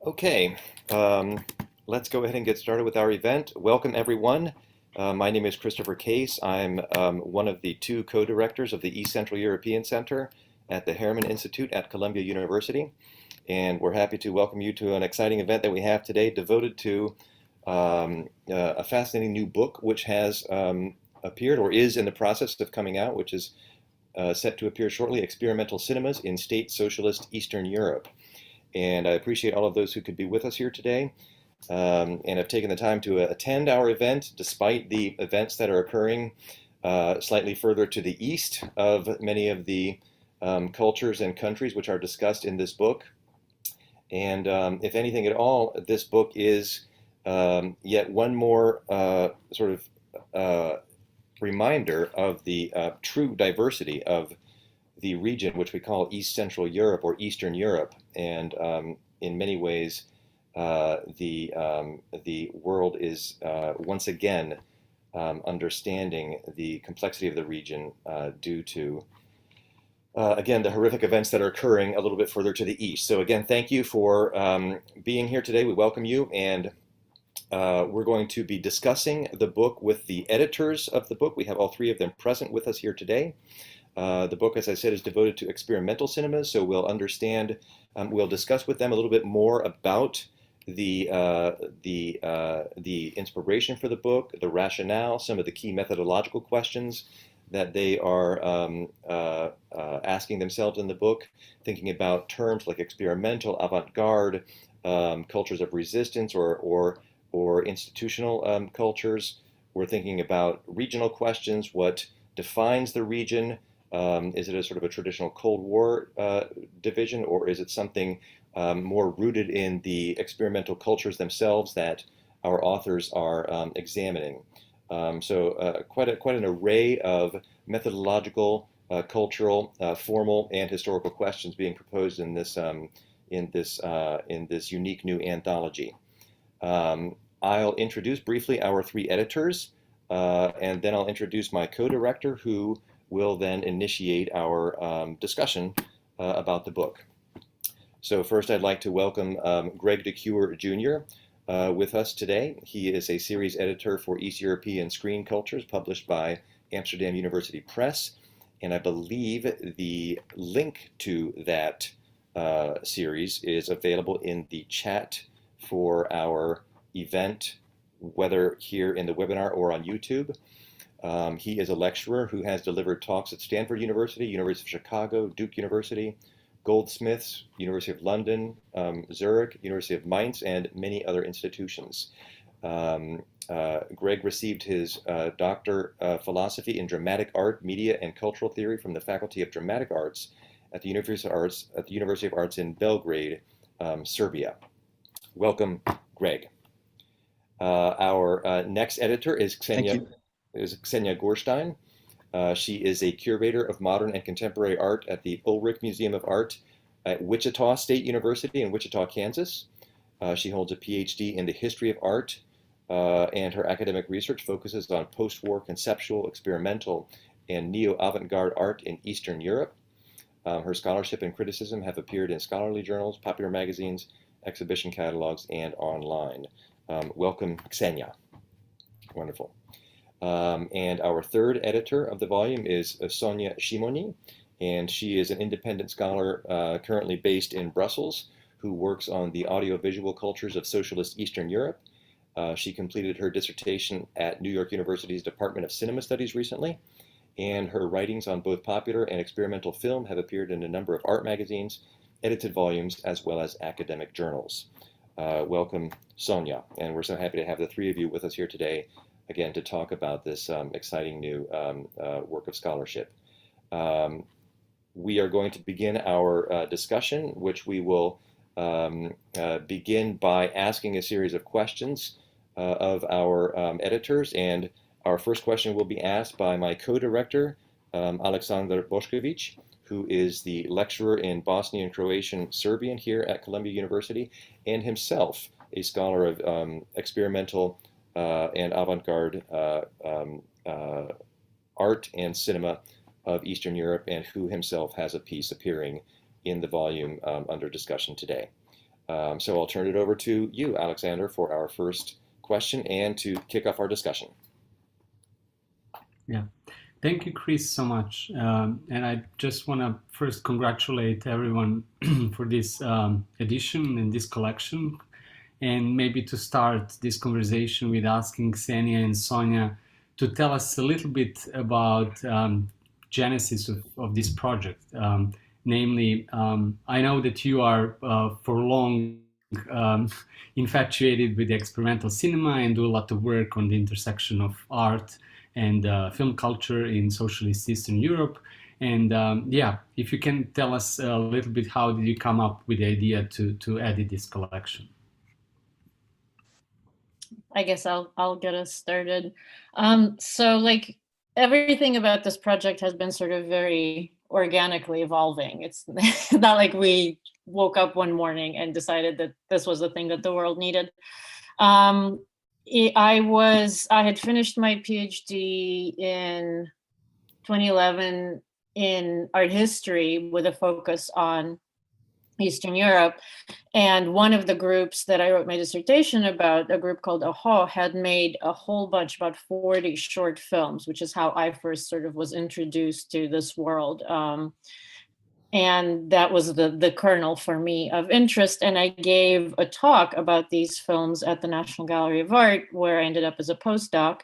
Okay, um, let's go ahead and get started with our event. Welcome, everyone. My name is Christopher Caes. I'm one of the two co-directors of the East Central European Center at the Harriman Institute at Columbia University. And we're happy to welcome you to an exciting event that we have today devoted to a fascinating new book which has appeared or is in the process of coming out, which is set to appear shortly, Experimental Cinemas in State-Socialist Eastern Europe. And I appreciate all of those who could be with us here today and have taken the time to attend our event despite the events that are occurring slightly further to the east of many of the cultures and countries which are discussed in this book. And if anything at all, this book is yet one more sort of reminder of the true diversity of the region which we call East Central Europe or Eastern Europe, and in many ways, the world is once again understanding the complexity of the region due to again the horrific events that are occurring a little bit further to the east. So again, thank you for being here today. We welcome you, and we're going to be discussing the book with the editors of the book. We have all three of them present with us here today. The book, as I said, is devoted to experimental cinemas, so we'll discuss with them a little bit more about the inspiration for the book, the rationale, some of the key methodological questions that they are asking themselves in the book, thinking about terms like experimental, avant-garde, cultures of resistance, or institutional cultures. We're thinking about regional questions, what defines the region. Is it a sort of a traditional Cold War division, or is it something more rooted in the experimental cultures themselves that our authors are examining? So quite an array of methodological, cultural, formal, and historical questions being proposed in this unique new anthology. I'll introduce briefly our three editors, and then I'll introduce my co-director, who will then initiate our discussion about the book. So first, I'd like to welcome Greg de Cuir Jr. With us today. He is a series editor for East European Screen Cultures, published by Amsterdam University Press, and I believe the link to that series is available in the chat for our event, whether here in the webinar or on YouTube. He is a lecturer who has delivered talks at Stanford University, University of Chicago, Duke University, Goldsmiths, University of London, Zurich, University of Mainz, and many other institutions. Greg received his Doctor of Philosophy in Dramatic Art, Media, and Cultural Theory from the Faculty of Dramatic Arts at the University of Arts in Belgrade, Serbia. Welcome, Greg. Our next editor is Ksenya Gurshtein. She is a curator of modern and contemporary art at the Ulrich Museum of Art at Wichita State University in Wichita, Kansas. She holds a PhD in the history of art, and her academic research focuses on post-war conceptual, experimental, and neo-avant-garde art in Eastern Europe. Her scholarship and criticism have appeared in scholarly journals, popular magazines, exhibition catalogs, and online. Welcome, Ksenya. Wonderful. And our third editor of the volume is Sonja Simonyi, and she is an independent scholar currently based in Brussels who works on the audiovisual cultures of socialist Eastern Europe. She completed her dissertation at New York University's Department of Cinema Studies recently, and her writings on both popular and experimental film have appeared in a number of art magazines, edited volumes, as well as academic journals. Welcome, Sonja, and we're so happy to have the three of you with us here today, again, to talk about this exciting new work of scholarship. We are going to begin our discussion, which we will begin by asking a series of questions of our editors, and our first question will be asked by my co-director, Aleksandar Bošković, who is the lecturer in Bosnian, Croatian, Serbian here at Columbia University, and himself a scholar of experimental and avant-garde art and cinema of Eastern Europe, and who himself has a piece appearing in the volume under discussion today. So I'll turn it over to you, Aleksandar, for our first question and to kick off our discussion. Yeah, thank you, Chris, so much. And I just want to first congratulate everyone for this edition and this collection. And maybe to start this conversation with asking Ksenia and Sonja to tell us a little bit about genesis of this project. Namely, I know that you are for long infatuated with experimental cinema and do a lot of work on the intersection of art and film culture in socialist Eastern Europe. And yeah, if you can tell us a little bit, how did you come up with the idea to edit this collection? I guess I'll get us started. So like everything about this project has been sort of very organically evolving. It's not like we woke up one morning and decided that this was the thing that the world needed. I had finished my PhD in 2011 in art history with a focus on Eastern Europe. And one of the groups that I wrote my dissertation about, a group called AHO, had made a whole bunch, about 40 short films, which is how I first sort of was introduced to this world. And that was the kernel for me of interest. And I gave a talk about these films at the National Gallery of Art, where I ended up as a postdoc,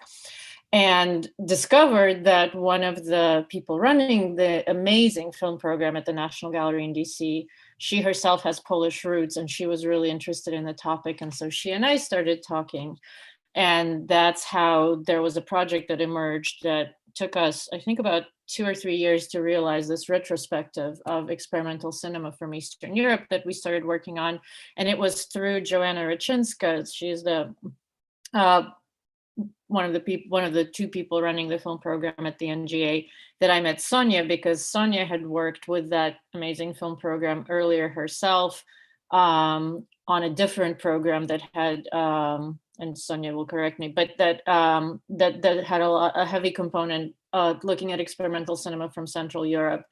and discovered that one of the people running the amazing film program at the National Gallery in DC, she herself has Polish roots, and she was really interested in the topic. And so she and I started talking. And that's how there was a project that emerged that took us, I think, about 2 or 3 years to realize this retrospective of experimental cinema from Eastern Europe that we started working on. And it was through Joanna Ryczynska. She's the one of the two people running the film program at the NGA, that I met Sonja, because Sonja had worked with that amazing film program earlier herself on a different program that had, and Sonja will correct me, but that had a heavy component looking at experimental cinema from Central Europe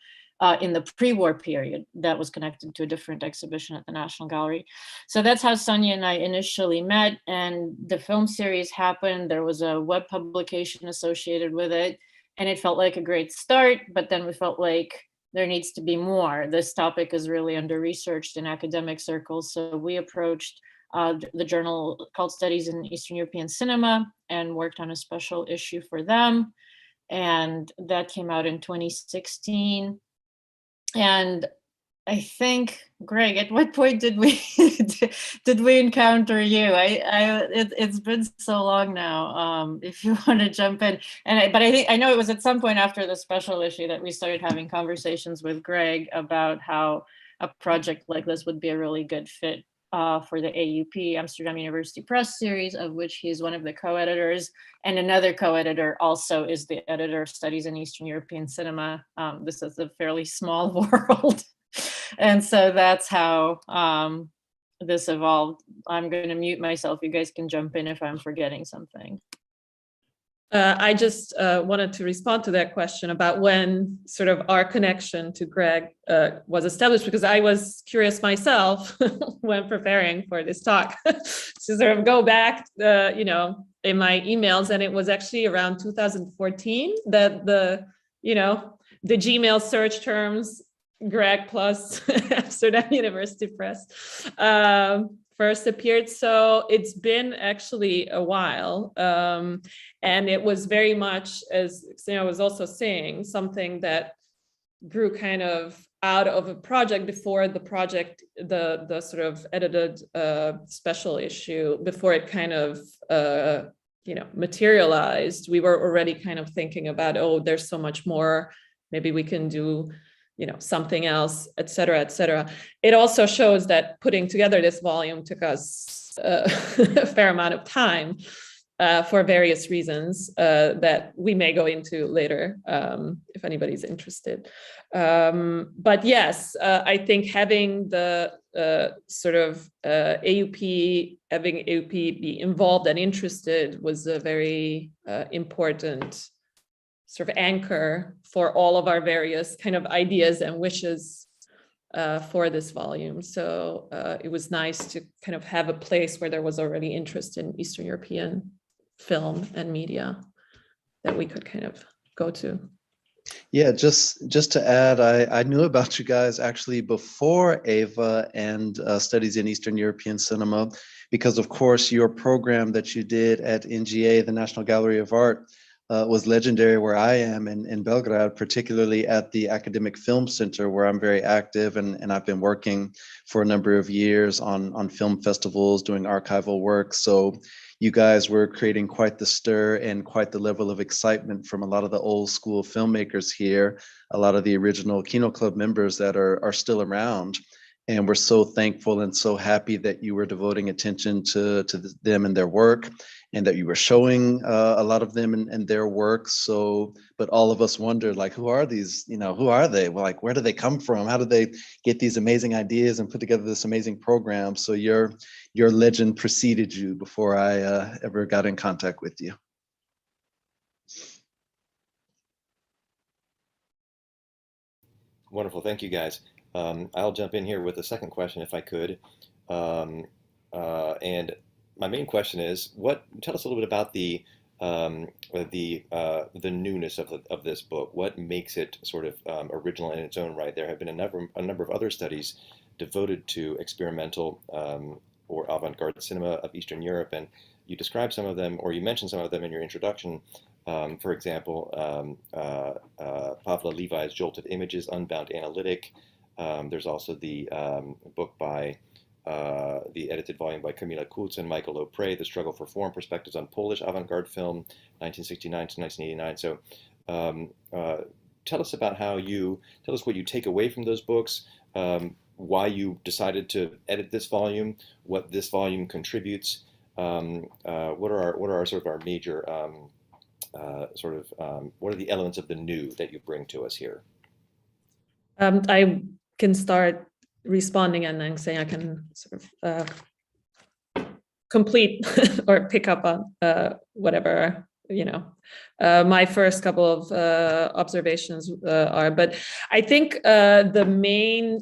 in the pre-war period that was connected to a different exhibition at the National Gallery. So that's how Sonja and I initially met, and the film series happened. There was a web publication associated with it, and it felt like a great start, but then we felt like there needs to be more. This topic is really under-researched in academic circles, so we approached the journal called Studies in Eastern European Cinema and worked on a special issue for them, and that came out in 2016. And I think, Greg, at what point did we encounter you? It's been so long now. If you want to jump in, but I know it was at some point after the special issue that we started having conversations with Greg about how a project like this would be a really good fit for the AUP, Amsterdam University Press series, of which he's one of the co-editors, and another co-editor also is the editor of Studies in Eastern European Cinema. This is a fairly small world. And so that's how this evolved. I'm going to mute myself. You guys can jump in if I'm forgetting something. I just wanted to respond to that question about when sort of our connection to Greg was established, because I was curious myself when preparing for this talk to sort of go back, in my emails, and it was actually around 2014 that the Gmail search terms Greg plus Amsterdam University Press first appeared. So it's been actually a while. And it was very much, as Ksenia was also saying, something that grew kind of out of a project before the project, the sort of edited special issue, before it kind of, materialized. We were already kind of thinking about, oh, there's so much more, maybe we can do something else, et cetera, et cetera. It also shows that putting together this volume took us a fair amount of time for various reasons that we may go into later if anybody's interested. But yes, I think having the sort of AUP, having AUP be involved and interested was a very important sort of anchor for all of our various kind of ideas and wishes for this volume. So it was nice to kind of have a place where there was already interest in Eastern European film and media that we could kind of go to. Yeah, just to add, I knew about you guys actually before AVA and Studies in Eastern European Cinema, because of course your program that you did at NGA, the National Gallery of Art, was legendary where I am in Belgrade, particularly at the Academic Film Center where I'm very active, and I've been working for a number of years on film festivals, doing archival work. So you guys were creating quite the stir and quite the level of excitement from a lot of the old school filmmakers here, a lot of the original Kino Club members that are still around. And we're so thankful and so happy that you were devoting attention to them and their work, and that you were showing a lot of them and their work. So, but all of us wondered, like, who are these, who are they? Well, like, where do they come from? How do they get these amazing ideas and put together this amazing program? So your legend preceded you before I ever got in contact with you. Wonderful, thank you guys. I'll jump in here with a second question if I could. And my main question is, tell us a little bit about the newness of this book. What makes it sort of original in its own right? There have been a number of other studies devoted to experimental or avant-garde cinema of Eastern Europe, and you described some of them, or you mentioned some of them in your introduction. For example, Pavla Levi's Jolted Images, Unbound Analytic. There's also the book by the edited volume by Kamila Kuc and Michael O'Prey, The Struggle for Form, Perspectives on Polish Avant-Garde Film, 1969 to 1989. So tell us what you take away from those books, why you decided to edit this volume, what this volume contributes, what are sort of our major what are the elements of the new that you bring to us here? I can start responding, and then Ksenia can sort of complete or pick up on whatever my first couple of observations are. But I think the main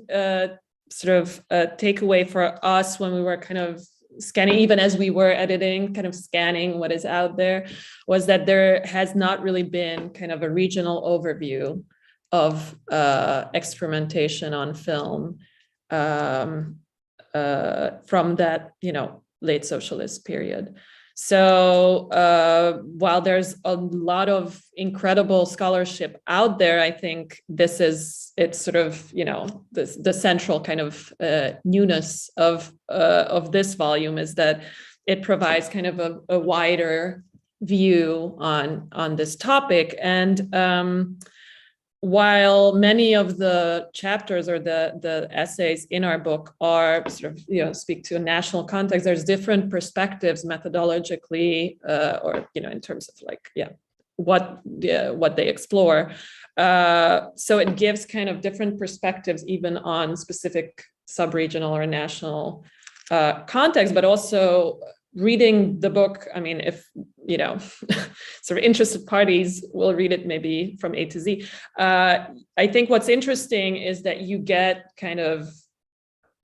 sort of takeaway for us when we were kind of scanning, even as we were editing, kind of scanning what is out there, was that there has not really been kind of a regional overview of experimentation on film from that, late socialist period. So while there's a lot of incredible scholarship out there, I think it's sort of, the central kind of newness of this volume is that it provides kind of a wider view on this topic. And while many of the chapters or the essays in our book are sort of, speak to a national context, there's different perspectives methodologically, or, in terms of what they explore. So it gives kind of different perspectives even on specific sub-regional or national context, but also reading the book, I mean, if, sort of interested parties will read it maybe from A to Z. I think what's interesting is that you get kind of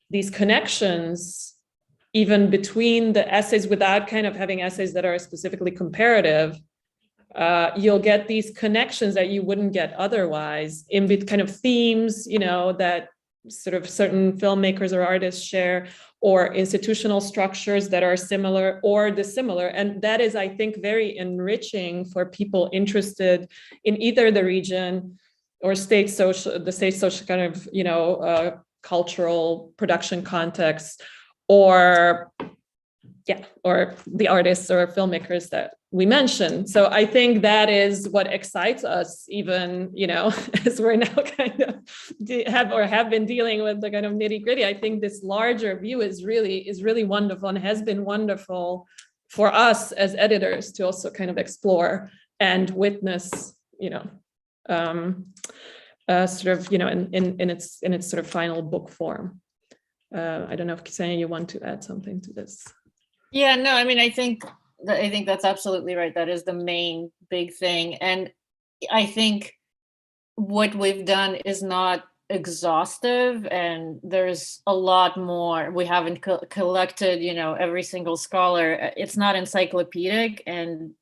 these connections even between the essays without kind of having essays that are specifically comparative. You'll get these connections that you wouldn't get otherwise in kind of themes, that sort of certain filmmakers or artists share, or institutional structures that are similar or dissimilar. And that is, I think, very enriching for people interested in either the region or the state social kind of, cultural production context, or the artists or filmmakers that we mentioned. So I think that is what excites us, even, as we're now kind of have been dealing with the kind of nitty gritty. I think this larger view is really wonderful, and has been wonderful for us as editors to also kind of explore and witness, sort of, in its sort of final book form. I don't know if Ksenia, you want to add something to this? Yeah, no, I mean, I think that's absolutely right. That is the main big thing. And I think what we've done is not exhaustive, and there's a lot more. We haven't collected, every single scholar. It's not encyclopedic, and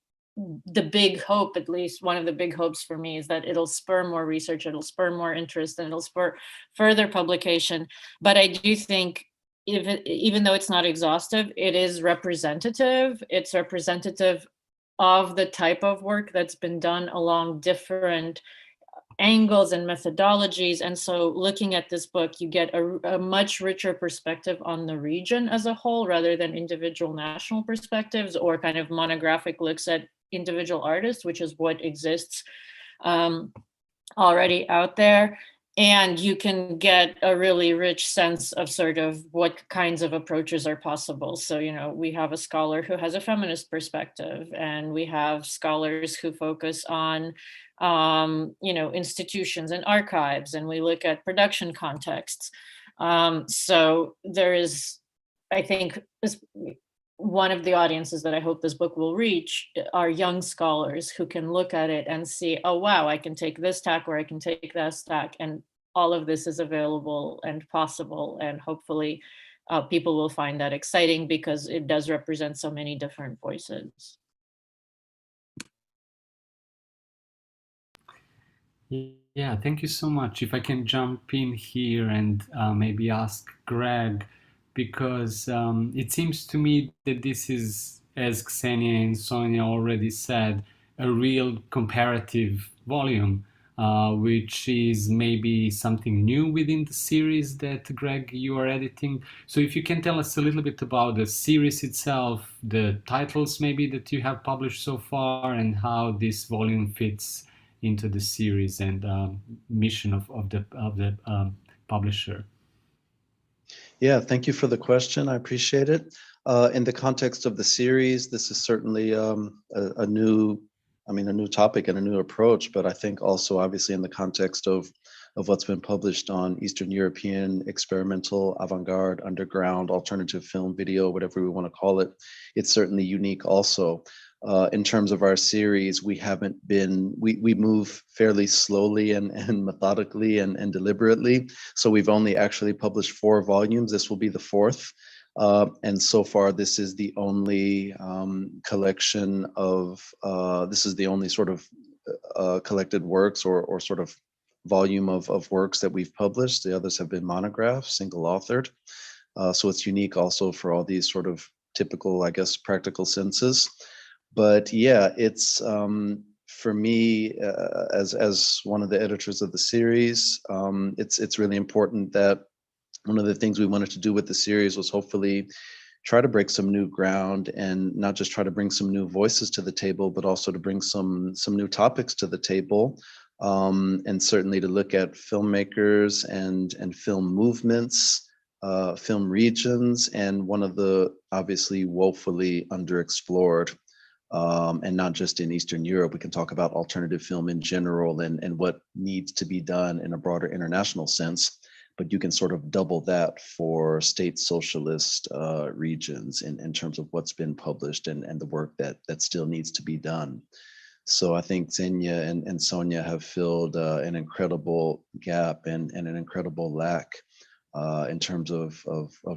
the big hope, at least one of the big hopes for me, is that it'll spur more research, it'll spur more interest, and it'll spur further publication. But I do think even though it's not exhaustive, it is representative. It's representative of the type of work that's been done along different angles and methodologies. And so looking at this book, you get a much richer perspective on the region as a whole, rather than individual national perspectives or kind of monographic looks at individual artists, which is what exists already out there. And you can get a really rich sense of sort of what kinds of approaches are possible. So, we have a scholar who has a feminist perspective, and we have scholars who focus on, institutions and archives, and we look at production contexts. So there is, I think, one of the audiences that I hope this book will reach are young scholars who can look at it and see, oh, wow, I can take this tack or I can take that tack. And all of this is available and possible. And hopefully people will find that exciting, because it does represent so many different voices. Yeah, thank you so much. If I can jump in here and maybe ask Greg, because it seems to me that this is, as Ksenia and Sonja already said, a real comparative volume, which is maybe something new within the series that, Greg, you are editing. So if you can tell us a little bit about the series itself, the titles maybe that you have published so far, and how this volume fits into the series and mission of the publisher. Yeah, thank you for the question. I appreciate it. In the context of the series, this is certainly a new topic and a new approach, but I think also obviously in the context of what's been published on Eastern European experimental, avant-garde, underground, alternative film, video, whatever we want to call it, it's certainly unique also. In terms of our series, we move fairly slowly and methodically and deliberately. So we've only actually published 4 volumes. This will be the 4th. And so far, this is the only collection of, this is the only sort of collected works or sort of volume of works that we've published. The others have been monographs, single authored. So it's unique also for all these sort of typical, I guess, practical senses. But yeah, it's for me as one of the editors of the series, it's really important that one of the things we wanted to do with the series was hopefully try to break some new ground, and not just try to bring some new voices to the table, but also to bring some new topics to the table, and certainly to look at filmmakers and film movements, film regions, and one of the obviously woefully underexplored. And not just in Eastern Europe, we can talk about alternative film in general and what needs to be done in a broader international sense, but you can sort of double that for state socialist regions in terms of what's been published and the work that still needs to be done. So I think Ksenia and Sonja have filled an incredible gap and an incredible lack in terms of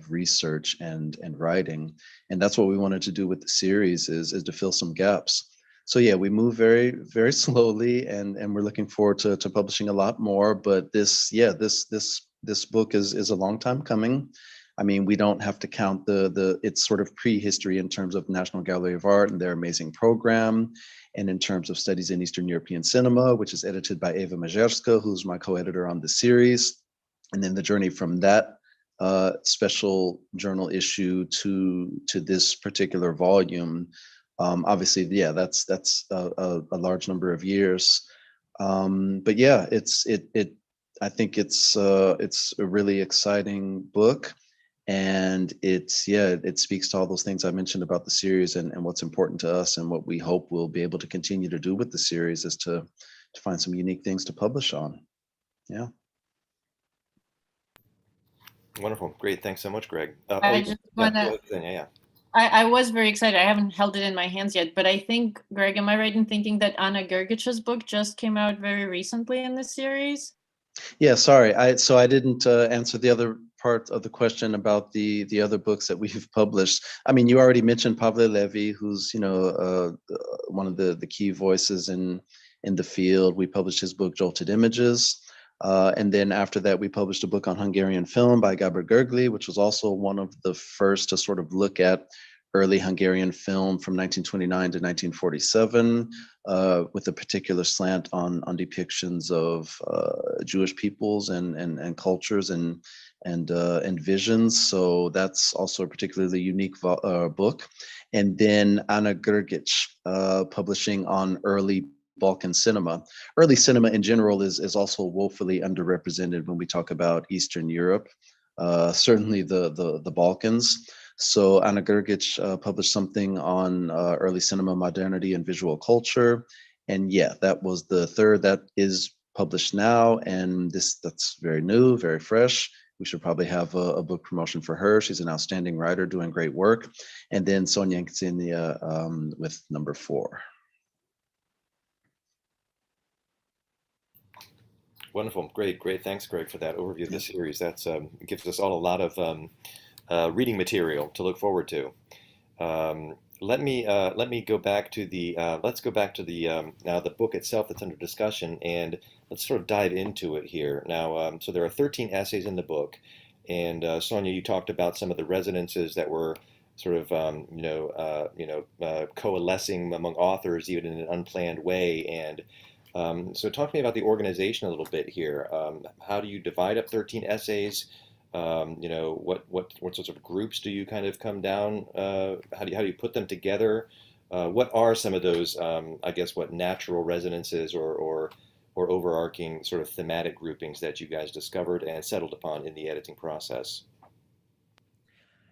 research and writing. And that's what we wanted to do with the series is to fill some gaps. So yeah, we move very, very slowly, and we're looking forward to publishing a lot more. But this book is a long time coming. I mean, we don't have to count it's sort of prehistory in terms of National Gallery of Art and their amazing program, and in terms of studies in Eastern European cinema, which is edited by Eva Majerska, who's my co-editor on the series. And then the journey from that special journal issue to this particular volume, obviously, yeah, that's a large number of years. But yeah, I think it's a really exciting book, and it speaks to all those things I mentioned about the series and what's important to us, and what we hope we'll be able to continue to do with the series is to find some unique things to publish on. Yeah. Wonderful. Great. Thanks so much, Greg. I just want to, yeah. I was very excited. I haven't held it in my hands yet, but I think, Greg, am I right in thinking that Anna Gergich's book just came out very recently in this series? Yeah, sorry. So I didn't answer the other part of the question about the other books that we've published. I mean, you already mentioned Pavle Levy, who's one of the key voices in the field. We published his book Jolted Images. And then after that, we published a book on Hungarian film by Gábor Gergely, which was also one of the first to sort of look at early Hungarian film from 1929 to 1947, with a particular slant on depictions of Jewish peoples and cultures and visions. So that's also a particularly unique book. And then Anna Grgic, publishing on early Balkan cinema. Early cinema in general is also woefully underrepresented when we talk about Eastern Europe, certainly the Balkans. So Anna Grgic published something on early cinema, modernity, and visual culture. And yeah, that was the third that is published now. And that's very new, very fresh. We should probably have a book promotion for her. She's an outstanding writer doing great work. And then Sonja and Ksenia with number 4. Wonderful. Great. Thanks, Greg, for that overview of the series. That's gives us all a lot of reading material to look forward to. Let me go back to the let's go back to the now the book itself that's under discussion, and let's sort of dive into it here. Now, so there are 13 essays in the book, and Sonja, you talked about some of the resonances that were sort of coalescing among authors even in an unplanned way. And so talk to me about the organization a little bit here. How do you divide up 13 essays? What sorts of groups do you kind of come down? How do you put them together? What are some of those, I guess, what natural resonances or overarching sort of thematic groupings that you guys discovered and settled upon in the editing process?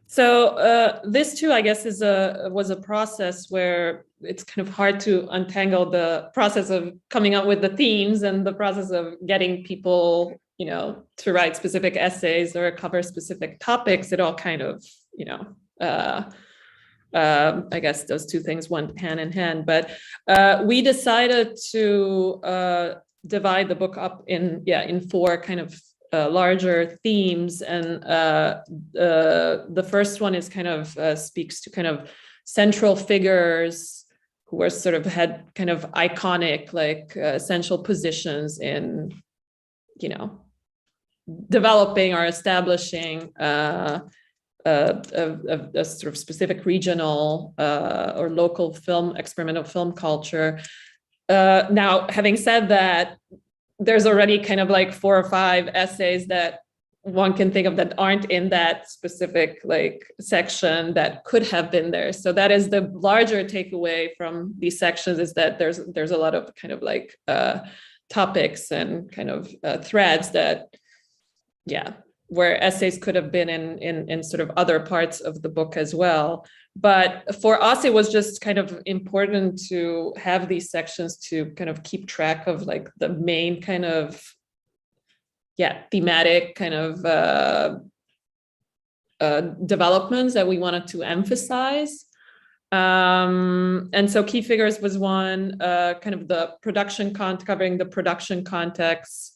So this too, I guess, was a process where it's kind of hard to untangle the process of coming up with the themes and the process of getting people, to write specific essays or cover specific topics. It all kind of, I guess those two things went hand in hand. But we decided to divide the book up in 4 kind of larger themes, and the first one is kind of speaks to kind of central figures who were sort of had kind of iconic, like essential positions in, developing or establishing a sort of specific regional or local experimental film culture. Now, having said that, there's already kind of like 4 or 5 essays that one can think of that aren't in that specific like section that could have been there. So that is the larger takeaway from these sections, is that there's a lot of kind of like topics and kind of threads that, where essays could have been in sort of other parts of the book as well. But for us, it was just kind of important to have these sections to kind of keep track of like the main kind of, thematic kind of developments that we wanted to emphasize. And so key figures was one, kind of the production covering the production context.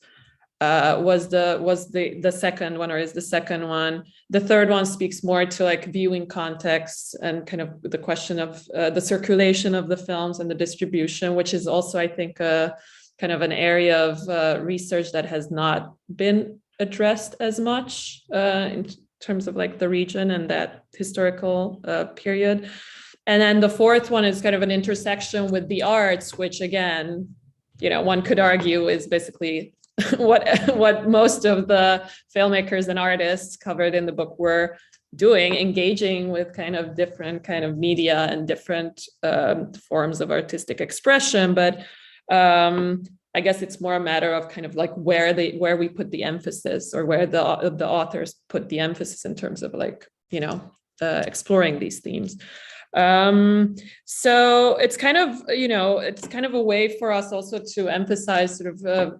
Was the second one, or is the second one. The third one speaks more to like viewing context and kind of the question of the circulation of the films and the distribution, which is also, I think, kind of an area of research that has not been addressed as much in terms of like the region and that historical period. And then the fourth one is kind of an intersection with the arts, which again, one could argue is basically what most of the filmmakers and artists covered in the book were doing, engaging with kind of different kind of media and different forms of artistic expression. But I guess it's more a matter of kind of like where we put the emphasis, or where the authors put the emphasis in terms of like, exploring these themes. So it's kind of a way for us also to emphasize sort of,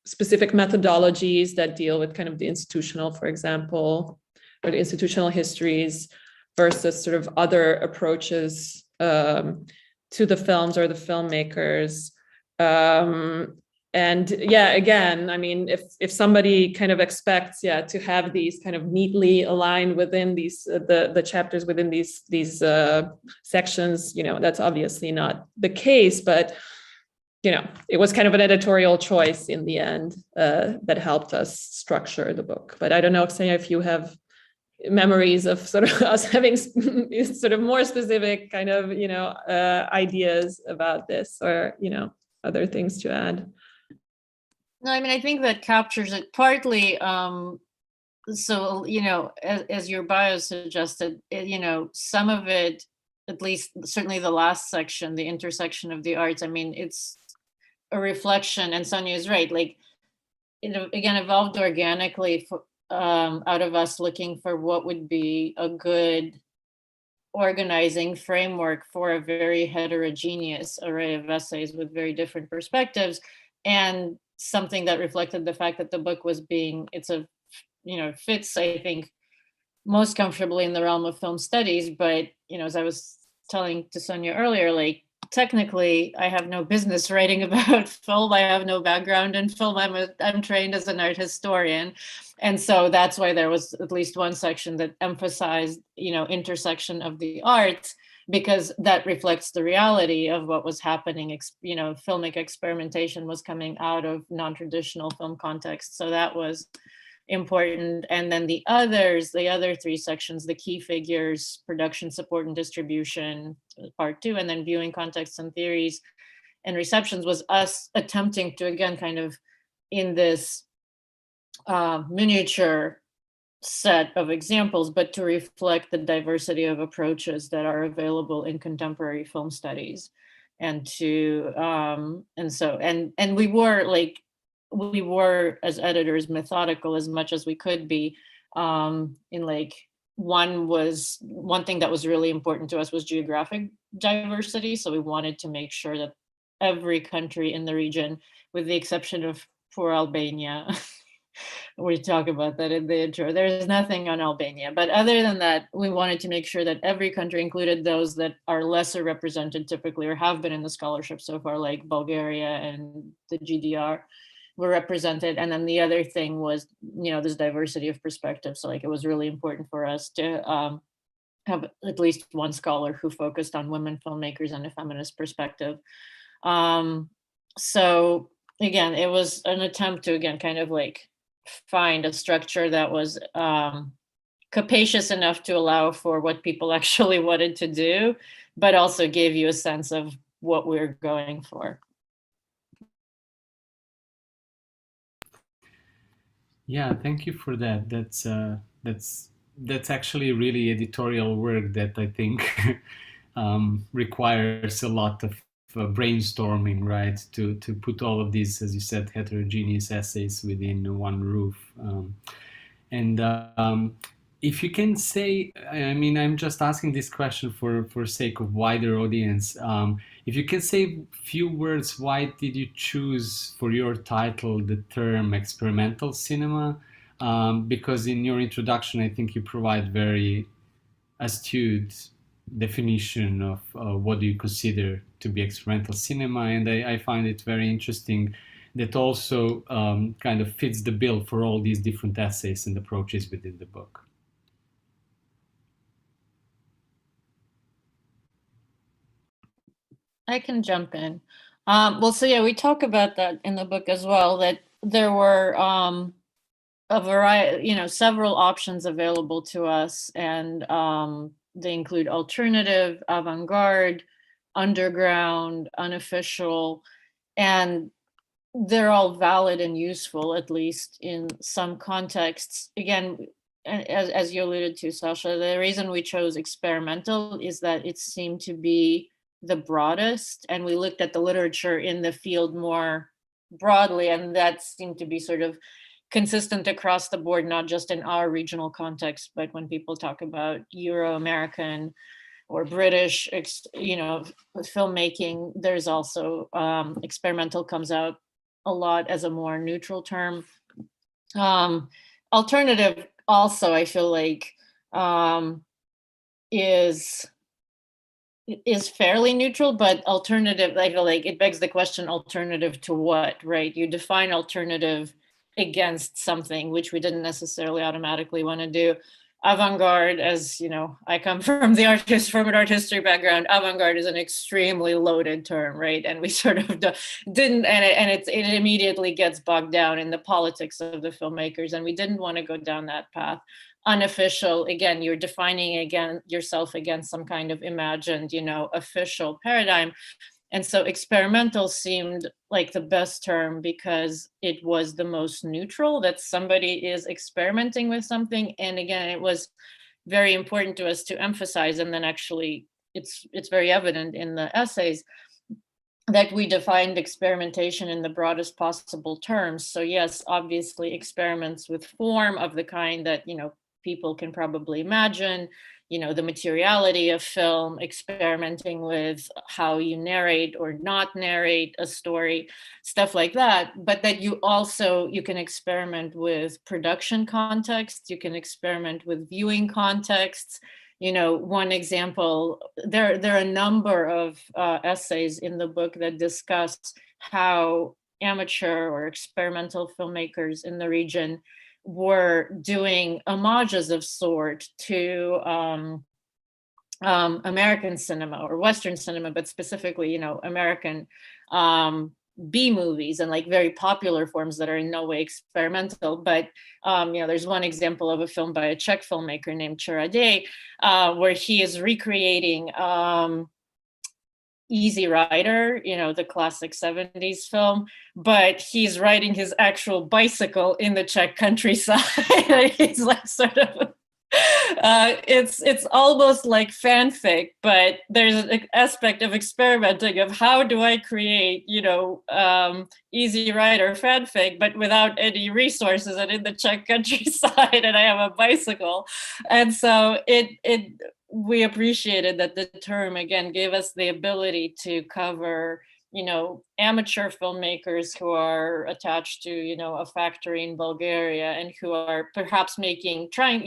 specific methodologies that deal with kind of the institutional, for example, or the institutional histories versus sort of other approaches to the films or the filmmakers. And yeah, again, I mean, if somebody kind of expects, to have these kind of neatly aligned within these the chapters within these sections, that's obviously not the case. But it was kind of an editorial choice in the end that helped us structure the book. But I don't know, Ksenia, if you have memories of sort of us having sort of more specific kind of ideas about this, or other things to add. No, I mean, I think that captures it partly. So, as your bio suggested, some of it, at least certainly the last section, the intersection of the arts, I mean, it's a reflection, and Sonja is right, like, again, evolved organically out of us looking for what would be a good organizing framework for a very heterogeneous array of essays with very different perspectives, and something that reflected the fact that the book was fits, I think, most comfortably in the realm of film studies. But, as I was telling to Sonja earlier, like, technically I have no business writing about film. I have no background in film. I'm trained as an art historian. And so that's why there was at least one section that emphasized, intersection of the arts, because that reflects the reality of what was happening. Filmic experimentation was coming out of non-traditional film contexts. So that was important. And then the other three sections, the key figures, production, support, and distribution, part 2, and then viewing contexts and theories and receptions, was us attempting to, again, kind of in this miniature set of examples, but to reflect the diversity of approaches that are available in contemporary film studies. And we were as editors methodical as much as we could be. One thing that was really important to us was geographic diversity. So we wanted to make sure that every country in the region, with the exception of poor Albania, we talk about that in the intro, there's nothing on Albania. But other than that, we wanted to make sure that every country, included those that are lesser represented typically or have been in the scholarship so far, like Bulgaria and the GDR, were represented. And then the other thing was, this diversity of perspectives. So like, it was really important for us to have at least one scholar who focused on women filmmakers and a feminist perspective. So again, it was an attempt to, again, kind of like find a structure that was capacious enough to allow for what people actually wanted to do, but also gave you a sense of what we're going for. Yeah, thank you for that. That's actually really editorial work that I think requires a lot of brainstorming, right? To put all of these, as you said, heterogeneous essays within one roof. If you can say, I mean, I'm just asking this question for sake of wider audience. If you can say a few words, why did you choose for your title the term experimental cinema? Because in your introduction, I think you provide very astute definition of what do you consider to be experimental cinema, and I find it very interesting that also kind of fits the bill for all these different essays and approaches within the book. I can jump in. So yeah, we talk about that in the book as well, that there were a variety, several options available to us, and they include alternative, avant-garde, underground, unofficial, and they're all valid and useful, at least in some contexts. Again, as you alluded to, Sasha, the reason we chose experimental is that it seemed to be the broadest, and we looked at the literature in the field more broadly, and that seemed to be sort of consistent across the board, not just in our regional context, but when people talk about Euro-American or British, filmmaking, there's also experimental comes out a lot as a more neutral term. Alternative also, I feel like, is is fairly neutral, but alternative, like it begs the question, alternative to what, right? You define alternative against something, which we didn't necessarily automatically want to do. Avant-garde, as you know, I come from an art history background. Avant-garde is an extremely loaded term, right? And we sort of didn't, and it immediately gets bogged down in the politics of the filmmakers, and we didn't want to go down that path. Unofficial, again, you're defining yourself against some kind of imagined, official paradigm. And so experimental seemed like the best term because it was the most neutral, that somebody is experimenting with something. And again, it was very important to us to emphasize, and then actually it's very evident in the essays, that we defined experimentation in the broadest possible terms. So yes, obviously experiments with form of the kind that, people can probably imagine, the materiality of film, experimenting with how you narrate or not narrate a story, stuff like that. But that you can experiment with production context, you can experiment with viewing contexts. One example, there are a number of essays in the book that discuss how amateur or experimental filmmakers in the region were doing homages of sort to American cinema or Western cinema, but specifically, American B movies and like very popular forms that are in no way experimental. But there's one example of a film by a Czech filmmaker named Čaroděj, where he is recreating Easy Rider, the classic 70s film, but he's riding his actual bicycle in the Czech countryside. It's like sort of, it's almost like fanfic, but there's an aspect of experimenting of how do I create, Easy Rider fanfic, but without any resources and in the Czech countryside, and I have a bicycle. And so we appreciated that the term, again, gave us the ability to cover, amateur filmmakers who are attached to, a factory in Bulgaria and who are perhaps making kind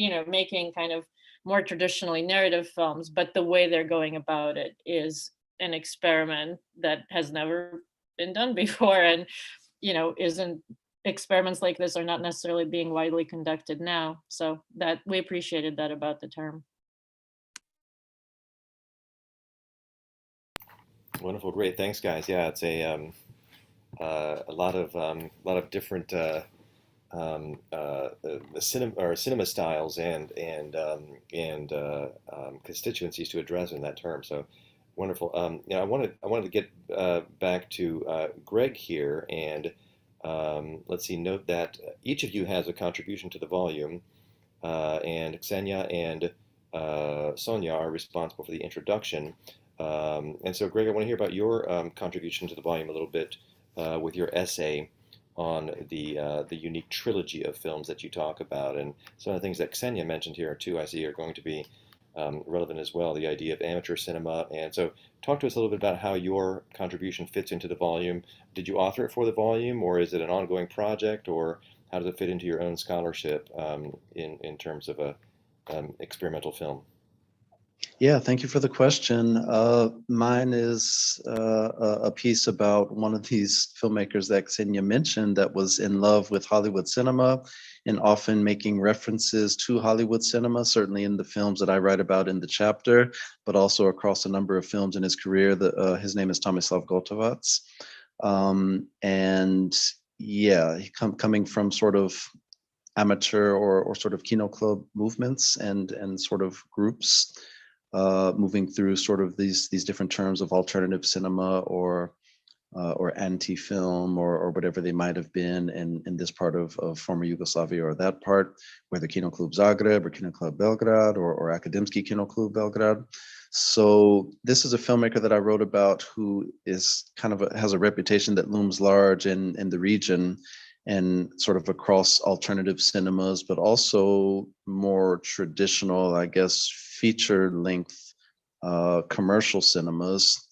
of more traditionally narrative films, but the way they're going about it is an experiment that has never been done before. And, experiments like this are not necessarily being widely conducted now. So that we appreciated that about the term. Wonderful, great, thanks, guys. Yeah, it's a lot of different cinema styles and constituencies to address in that term. So wonderful. I wanted to get back to Greg here, and let's see. Note that each of you has a contribution to the volume, and Ksenia and Sonja are responsible for the introduction. And so, Greg, I want to hear about your contribution to the volume a little bit with your essay on the unique trilogy of films that you talk about. And some of the things that Ksenia mentioned here, too, I see are going to be relevant as well, the idea of amateur cinema. And so talk to us a little bit about how your contribution fits into the volume. Did you author it for the volume, or is it an ongoing project, or how does it fit into your own scholarship in terms of a experimental film? Yeah, thank you for the question. Mine is a piece about one of these filmmakers that Ksenia mentioned that was in love with Hollywood cinema and often making references to Hollywood cinema, certainly in the films that I write about in the chapter, but also across a number of films in his career. His name is Tomislav Gotovac. And yeah, coming from sort of amateur or sort of kino club movements and sort of groups, moving through sort of these different terms of alternative cinema or anti-film or whatever they might have been in this part of former Yugoslavia or that part, whether Kino Klub Zagreb or Kino Klub Belgrade or Akademski Kino Klub Belgrade. So this is a filmmaker that I wrote about who is kind of has a reputation that looms large in the region and sort of across alternative cinemas, but also more traditional, I guess, feature-length commercial cinemas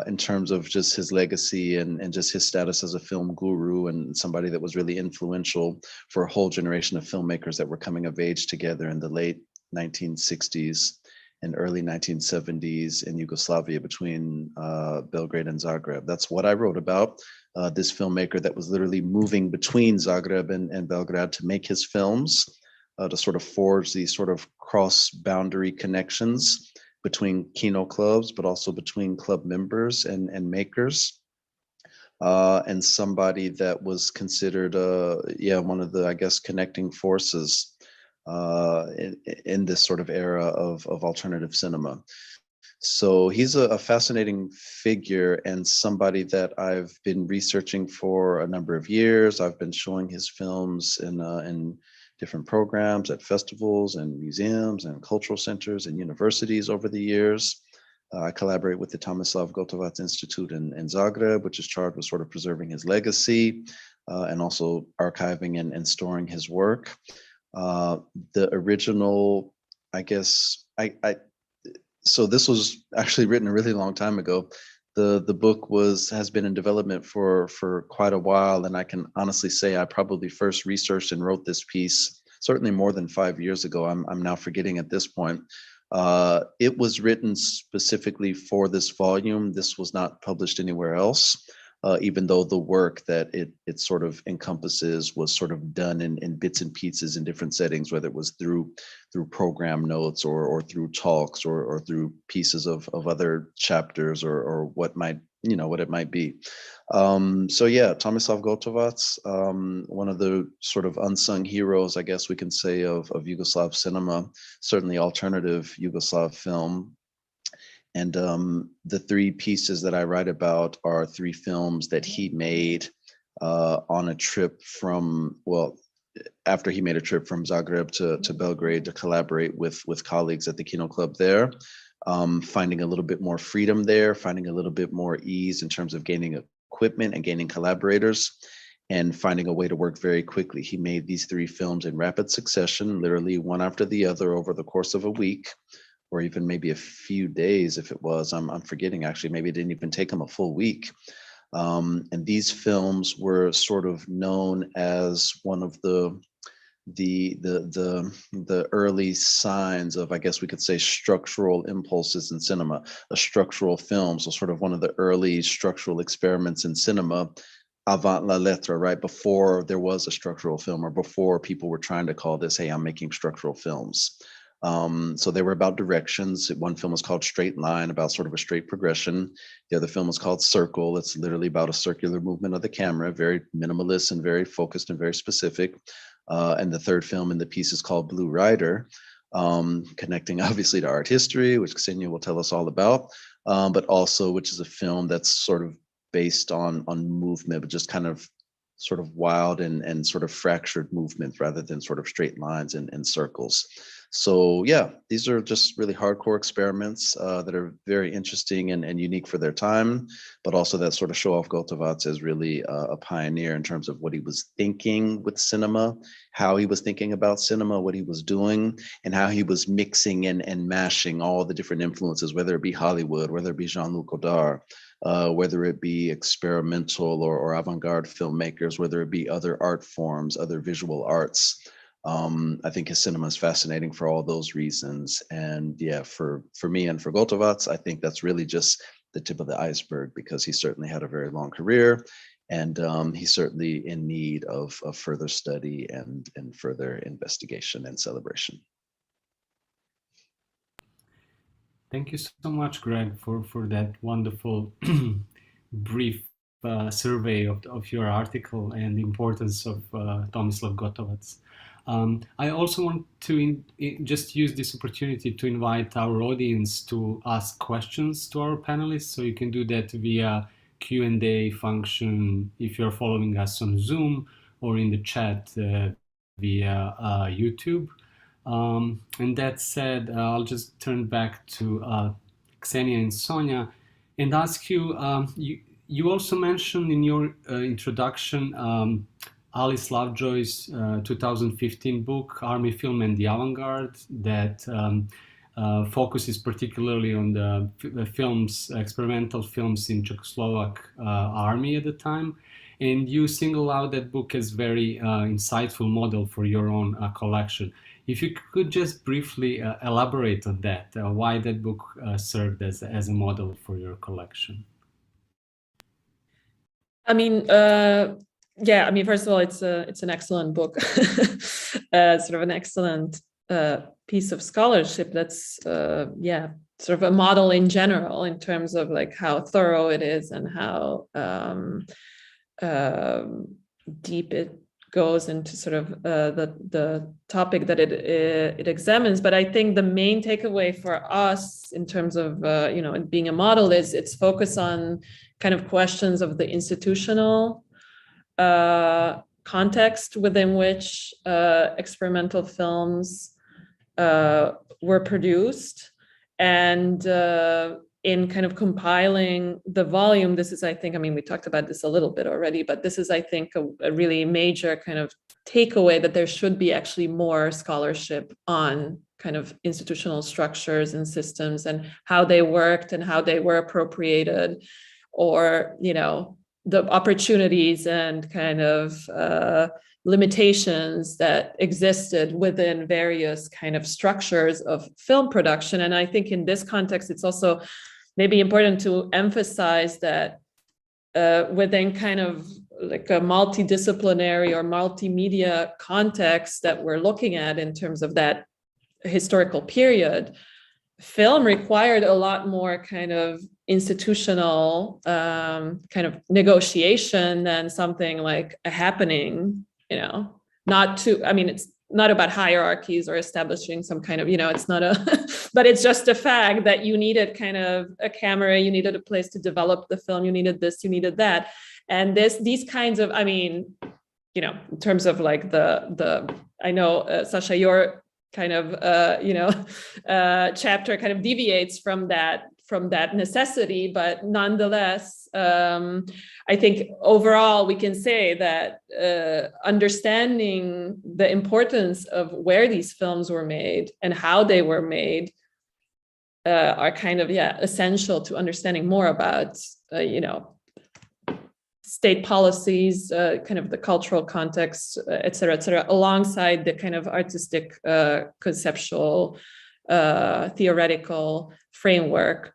in terms of just his legacy and just his status as a film guru and somebody that was really influential for a whole generation of filmmakers that were coming of age together in the late 1960s in early 1970s in Yugoslavia between Belgrade and Zagreb. That's what I wrote about. This filmmaker that was literally moving between Zagreb and Belgrade to make his films, to sort of forge these sort of cross-boundary connections between kino clubs, but also between club members and makers. And somebody that was considered, one of the, I guess, connecting forces in this sort of era of alternative cinema. So he's a fascinating figure and somebody that I've been researching for a number of years. I've been showing his films in different programs at festivals and museums and cultural centers and universities over the years. I collaborate with the Tomislav Gotovac Institute in Zagreb, which is charged with sort of preserving his legacy and also archiving and storing his work. The original, I guess, so this was actually written a really long time ago. The book has been in development for quite a while, and I can honestly say I probably first researched and wrote this piece certainly more than 5 years ago. I'm now forgetting at this point. It was written specifically for this volume. This was not published anywhere else, even though the work that it sort of encompasses was sort of done in bits and pieces in different settings, whether it was through program notes or through talks or through pieces of other chapters or what might, what it might be. So yeah, Tomislav Gotovac, one of the sort of unsung heroes, I guess we can say, of Yugoslav cinema, certainly alternative Yugoslav film. And the three pieces that I write about are three films that he made on a trip after he made a trip from Zagreb to Belgrade to collaborate with colleagues at the Kino Club there, finding a little bit more freedom there, finding a little bit more ease in terms of gaining equipment and gaining collaborators, and finding a way to work very quickly. He made these three films in rapid succession, literally one after the other over the course of a week, or even maybe a few days if it was. I'm forgetting actually, maybe it didn't even take him a full week. And these films were sort of known as one of the early signs of, I guess we could say, structural impulses in cinema, a structural film. So sort of one of the early structural experiments in cinema, avant la lettre, right? Before there was a structural film, or before people were trying to call this, hey, I'm making structural films. So they were about directions. One film was called Straight Line, about sort of a straight progression. The other film was called Circle. It's literally about a circular movement of the camera, very minimalist and very focused and very specific. And the third film in the piece is called Blue Rider, connecting obviously to art history, which Ksenia will tell us all about, but also which is a film that's sort of based on movement, but just kind of sort of wild and sort of fractured movements rather than sort of straight lines and circles. So yeah, these are just really hardcore experiments that are very interesting and unique for their time, but also that sort of show off Gotovac as really a pioneer in terms of what he was thinking with cinema, how he was thinking about cinema, what he was doing, and how he was mixing and mashing all the different influences, whether it be Hollywood, whether it be Jean-Luc Godard, whether it be experimental or avant-garde filmmakers, whether it be other art forms, other visual arts. I think his cinema is fascinating for all those reasons. And yeah, for me and for Gotovac, I think that's really just the tip of the iceberg, because he certainly had a very long career, and he's certainly in need of further study and further investigation and celebration. Thank you so much, Greg, for that wonderful brief survey of your article and the importance of Tomislav Gotovac. I also want to just use this opportunity to invite our audience to ask questions to our panelists. So you can do that via Q&A function if you're following us on Zoom, or in the chat via YouTube. And that said, I'll just turn back to Ksenia and Sonja and ask you, you also mentioned in your introduction Alice Lovejoy's 2015 book, Army Film and the Avant-Garde, that focuses particularly on the films, experimental films in Czechoslovak army at the time. and you single out that book as very insightful model for your own collection. If you could just briefly elaborate on that, why that book served as a model for your collection. I mean, yeah, I mean, first of all, it's an excellent book, sort of an excellent piece of scholarship that's, yeah, sort of a model in general in terms of like how thorough it is and how deep it goes into sort of the topic that it examines. But I think the main takeaway for us in terms of you know, it being a model is its focus on kind of questions of the institutional context within which experimental films were produced, and in kind of compiling the volume, this is, I think, I mean, we talked about this a little bit already, but this is, I think, a really major kind of takeaway, that there should be actually more scholarship on kind of institutional structures and systems and how they worked and how they were appropriated, or, you know, the opportunities and kind of limitations that existed within various kind of structures of film production. And I think in this context, it's also maybe important to emphasize that within kind of like a multidisciplinary or multimedia context that we're looking at in terms of that historical period, film required a lot more kind of institutional kind of negotiation than something like a happening, you know, not to, I mean, it's not about hierarchies or establishing some kind of, you know, it's not a, but it's just a fact that you needed kind of a camera, you needed a place to develop the film, you needed this, you needed that. And these kinds of, I mean, you know, in terms of like the I know, Sasha, your kind of, you know, chapter kind of deviates from that necessity, but nonetheless, I think overall we can say that understanding the importance of where these films were made and how they were made are kind of, yeah, essential to understanding more about, you know, state policies, kind of the cultural context, et cetera, alongside the kind of artistic, conceptual, theoretical framework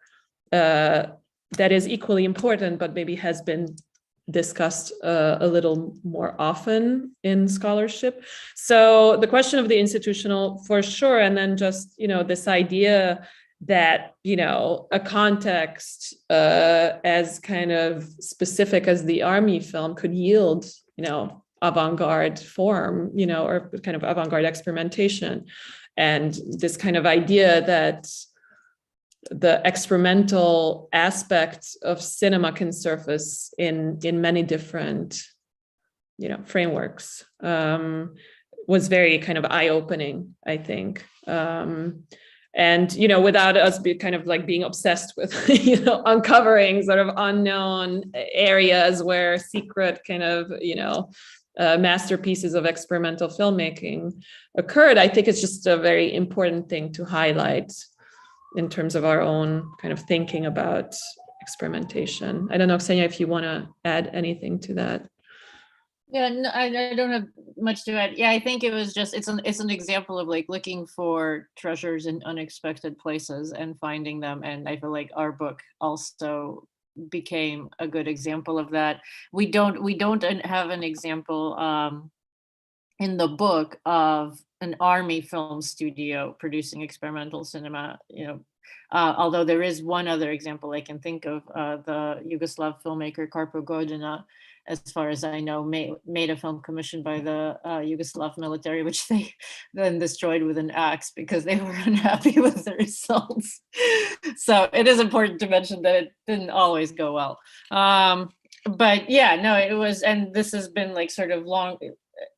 that is equally important, but maybe has been discussed a little more often in scholarship. So the question of the institutional, for sure, and then just, you know, this idea that, you know, a context as kind of specific as the army film could yield, you know, avant-garde form, you know, or kind of avant-garde experimentation. And this kind of idea that the experimental aspect of cinema can surface in many different, you know, frameworks, was very kind of eye-opening, I think. And, you know, without us kind of like being obsessed with, you know, uncovering sort of unknown areas where secret kind of, you know, masterpieces of experimental filmmaking occurred, I think it's just a very important thing to highlight in terms of our own kind of thinking about experimentation. I don't know, Ksenia, if you want to add anything to that. Yeah, no, I don't have much to add. Yeah, I think it was just, it's an example of like looking for treasures in unexpected places and finding them. And I feel like our book also became a good example of that. We don't have an example in the book of an army film studio producing experimental cinema, you know, although there is one other example I can think of, the Yugoslav filmmaker Karpo Godina, as far as I know, made a film commissioned by the Yugoslav military, which they then destroyed with an axe because they were unhappy with the results. So it is important to mention that it didn't always go well. But yeah, no, it was, and this has been like sort of long,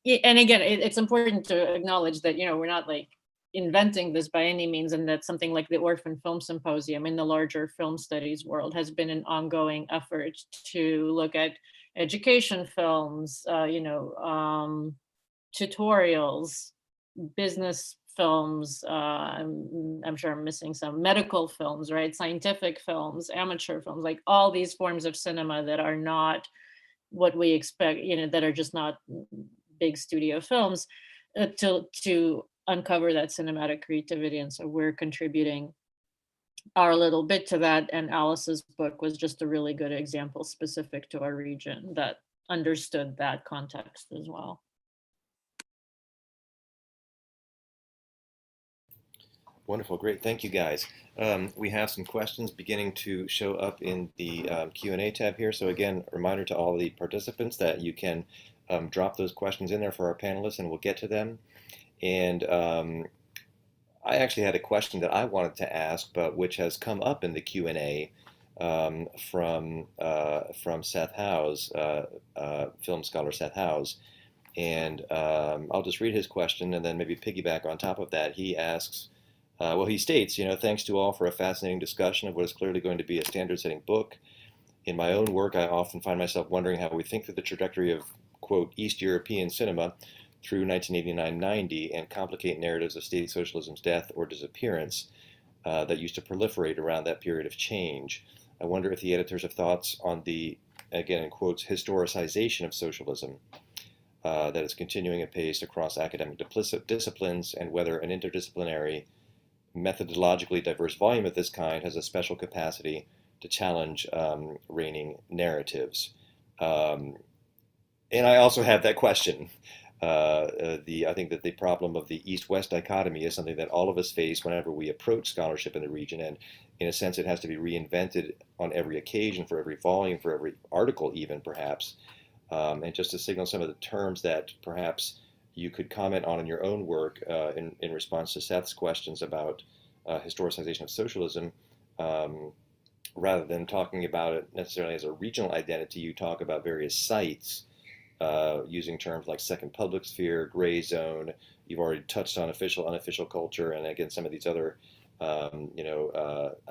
and again, it's important to acknowledge that, you know, we're not like inventing this by any means, and that something like the Orphan Film Symposium in the larger film studies world has been an ongoing effort to look at education films, you know, tutorials, business films, I'm sure I'm missing some, medical films, right? Scientific films, amateur films, like all these forms of cinema that are not what we expect, that are just not big studio films, to uncover that cinematic creativity. And so we're contributing our little bit to that. And Alice's book was just a really good example specific to our region that understood that context as well. Wonderful, great, thank you guys. We have some questions beginning to show up in the Q&A tab here. So again, a reminder to all the participants that you can drop those questions in there for our panelists and we'll get to them. And I actually had a question that I wanted to ask, but which has come up in the Q&A from Seth Howes, film scholar Seth Howes. And I'll just read his question and then maybe piggyback on top of that. He asks, well, he states, thanks to all for a fascinating discussion of what is clearly going to be a standard-setting book. In my own work, I often find myself wondering how we think through the trajectory of, quote, East European cinema through 1989-90 and complicate narratives of state socialism's death or disappearance that used to proliferate around that period of change. I wonder if the editors have thoughts on the, again in quotes, historicization of socialism that is continuing apace across academic disciplines, and whether an interdisciplinary, methodologically diverse volume of this kind has a special capacity to challenge reigning narratives. And I also have that question. I think that the problem of the East-West dichotomy is something that all of us face whenever we approach scholarship in the region, and in a sense it has to be reinvented on every occasion, for every volume, for every article even, perhaps. And just to signal some of the terms that perhaps you could comment on in your own work in response to Seth's questions about historicization of socialism, rather than talking about it necessarily as a regional identity, you talk about various sites, using terms like second public sphere, gray zone. You've already touched on official, unofficial culture, and again, some of these other, I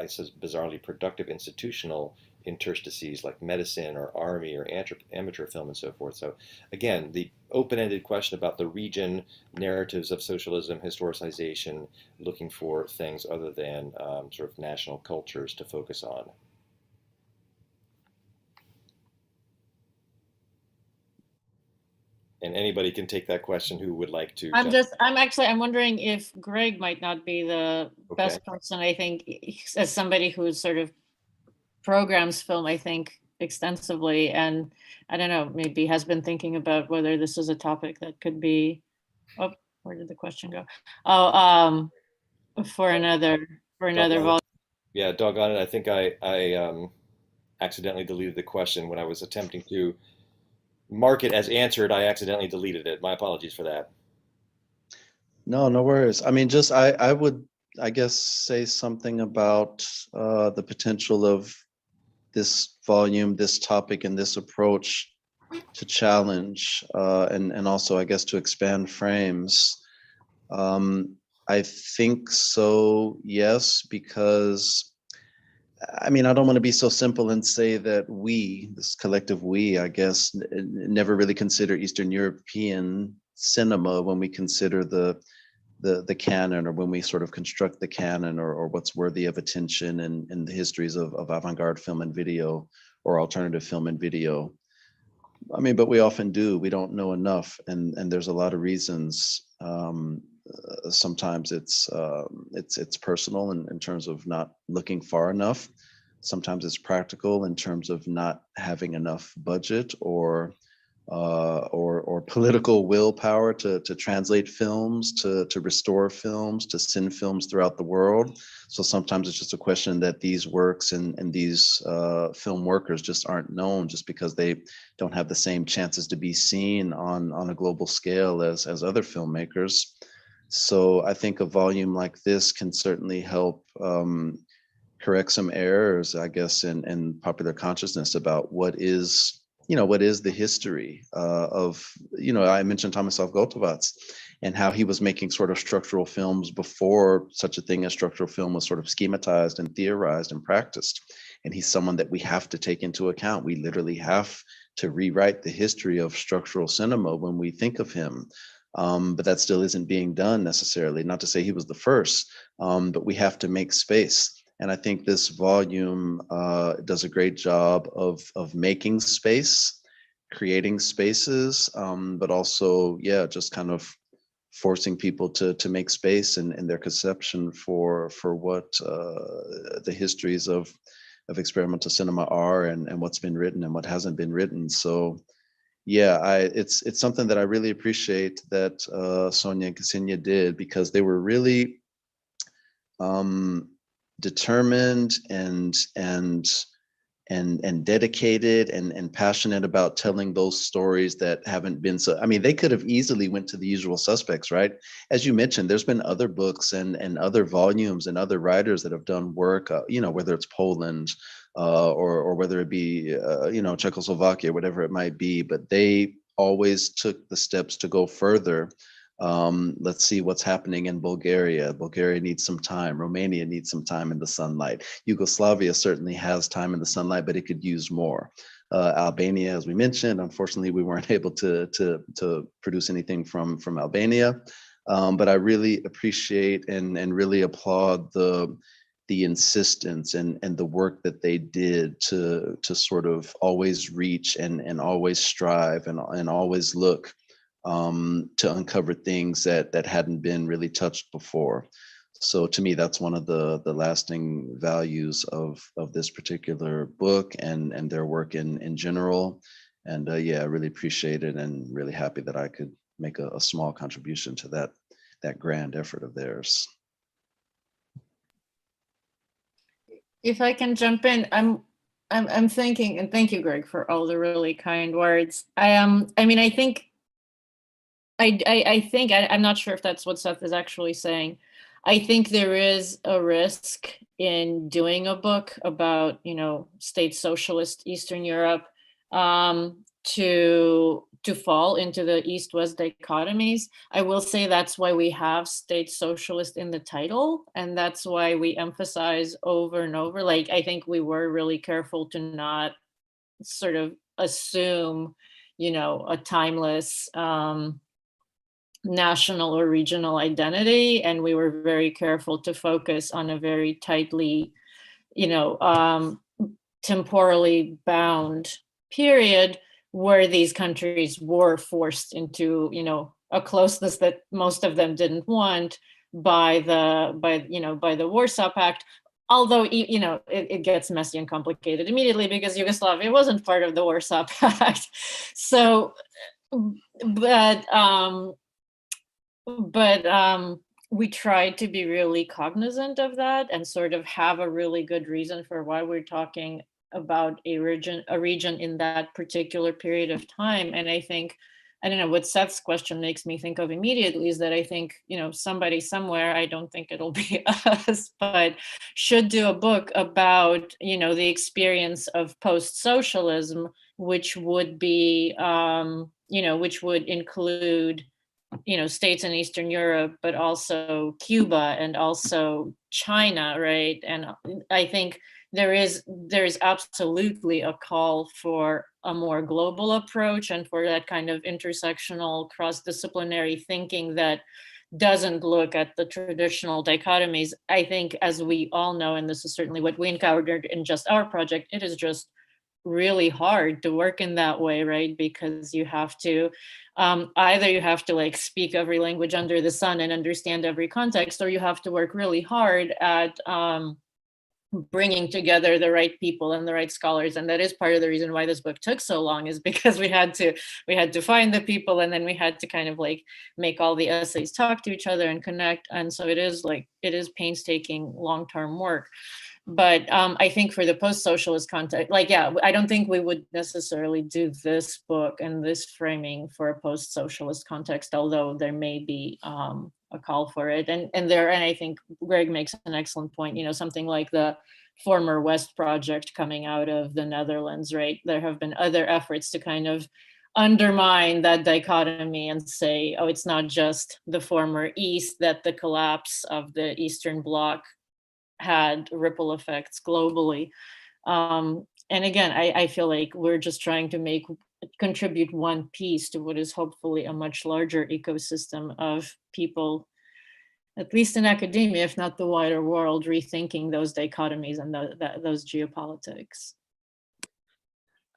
suppose, bizarrely productive institutional interstices like medicine or army or amateur film and so forth. So again, the open-ended question about the region, narratives of socialism, historicization, looking for things other than sort of national cultures to focus on. And anybody can take that question who would like to. I'm wondering if Greg might not be the best person. I think, as somebody who's sort of programs film, I think, extensively, and I don't know, maybe has been thinking about whether this is a topic that could be, oh, where did the question go? Oh, for another volume. Yeah, doggone it. I think I accidentally deleted the question when I was attempting to mark it as answered. I accidentally deleted it. My apologies for that. No worries. I mean, I would, I guess, say something about the potential of this volume, this topic, and this approach to challenge and also, I guess, to expand frames. I think so, yes, because I mean, I don't want to be so simple and say that we, this collective we, I guess, never really consider Eastern European cinema when we consider the canon, or when we sort of construct the canon, or what's worthy of attention in the histories of avant-garde film and video, or alternative film and video. I mean, but we often do. We don't know enough, and there's a lot of reasons. Sometimes it's personal in terms of not looking far enough. Sometimes it's practical in terms of not having enough budget or political willpower to translate films, to restore films, to send films throughout the world. So sometimes it's just a question that these works and these film workers just aren't known, just because they don't have the same chances to be seen on a global scale as other filmmakers. So I think a volume like this can certainly help correct some errors, I guess, in popular consciousness about what is the history of, I mentioned Tomislav Gotovac and how he was making sort of structural films before such a thing as structural film was sort of schematized and theorized and practiced. And he's someone that we have to take into account. We literally have to rewrite the history of structural cinema when we think of him. But that still isn't being done necessarily. Not to say he was the first, but we have to make space. And I think this volume does a great job of making space creating spaces, but also, yeah, just kind of forcing people to make space in their conception for what the histories of experimental cinema are, and what's been written and what hasn't been written. So yeah, it's something that I really appreciate that Sonja and Ksenia did, because they were really determined and dedicated and passionate about telling those stories that haven't been so. I mean, they could have easily went to the usual suspects, right? As you mentioned, there's been other books and other volumes and other writers that have done work, you know, whether it's Poland or whether it be you know, Czechoslovakia, whatever it might be, but they always took the steps to go further. Let's see what's happening in Bulgaria. Bulgaria needs some time. Romania needs some time in the sunlight. Yugoslavia certainly has time in the sunlight, but it could use more. Albania, as we mentioned, unfortunately, we weren't able to produce anything from Albania. But I really appreciate and really applaud the insistence and the work that they did to sort of always reach and always strive and always look to uncover things that hadn't been really touched before. So to me, that's one of the lasting values of this particular book and their work in general. And yeah, I really appreciate it and really happy that I could make a small contribution to that grand effort of theirs. If I can jump in, I'm thinking, and thank you, Greg, for all the really kind words. I mean, I think I'm not sure if that's what Seth is actually saying. I think there is a risk in doing a book about, you know, state-socialist Eastern Europe to fall into the East-West dichotomies. I will say that's why we have state-socialist in the title, and that's why we emphasize over and over. Like, I think we were really careful to not sort of assume, you know, a timeless national or regional identity, and we were very careful to focus on a very tightly, you know, temporally bound period where these countries were forced into, you know, a closeness that most of them didn't want by the Warsaw Pact. Although, you know, it gets messy and complicated immediately because Yugoslavia wasn't part of the Warsaw Pact. So, but we tried to be really cognizant of that and sort of have a really good reason for why we're talking about a region in that particular period of time. And I think, I don't know, what Seth's question makes me think of immediately is that I think, you know, somebody somewhere, I don't think it'll be us, but should do a book about, you know, the experience of post-socialism, which would be, you know, which would include, you know, states in Eastern Europe, but also Cuba and also China, right? And I think there is absolutely a call for a more global approach and for that kind of intersectional, cross-disciplinary thinking that doesn't look at the traditional dichotomies. I think, as we all know, and this is certainly what we encountered in just our project, it is just really hard to work in that way, right? Because you have to either you have to like speak every language under the sun and understand every context, or you have to work really hard at bringing together the right people and the right scholars. And that is part of the reason why this book took so long, is because we had to find the people, and then we had to kind of like make all the essays talk to each other and connect. And so it is painstaking long-term work. But I think for the post-socialist context, like, yeah, I don't think we would necessarily do this book and this framing for a post-socialist context, although there may be a call for it. And I think Greg makes an excellent point, you know, something like the former West project coming out of the Netherlands, right? There have been other efforts to kind of undermine that dichotomy and say, oh, it's not just the former East, that the collapse of the Eastern Bloc had ripple effects globally. And again, I feel like we're just trying to contribute one piece to what is hopefully a much larger ecosystem of people, at least in academia, if not the wider world, rethinking those dichotomies and those geopolitics.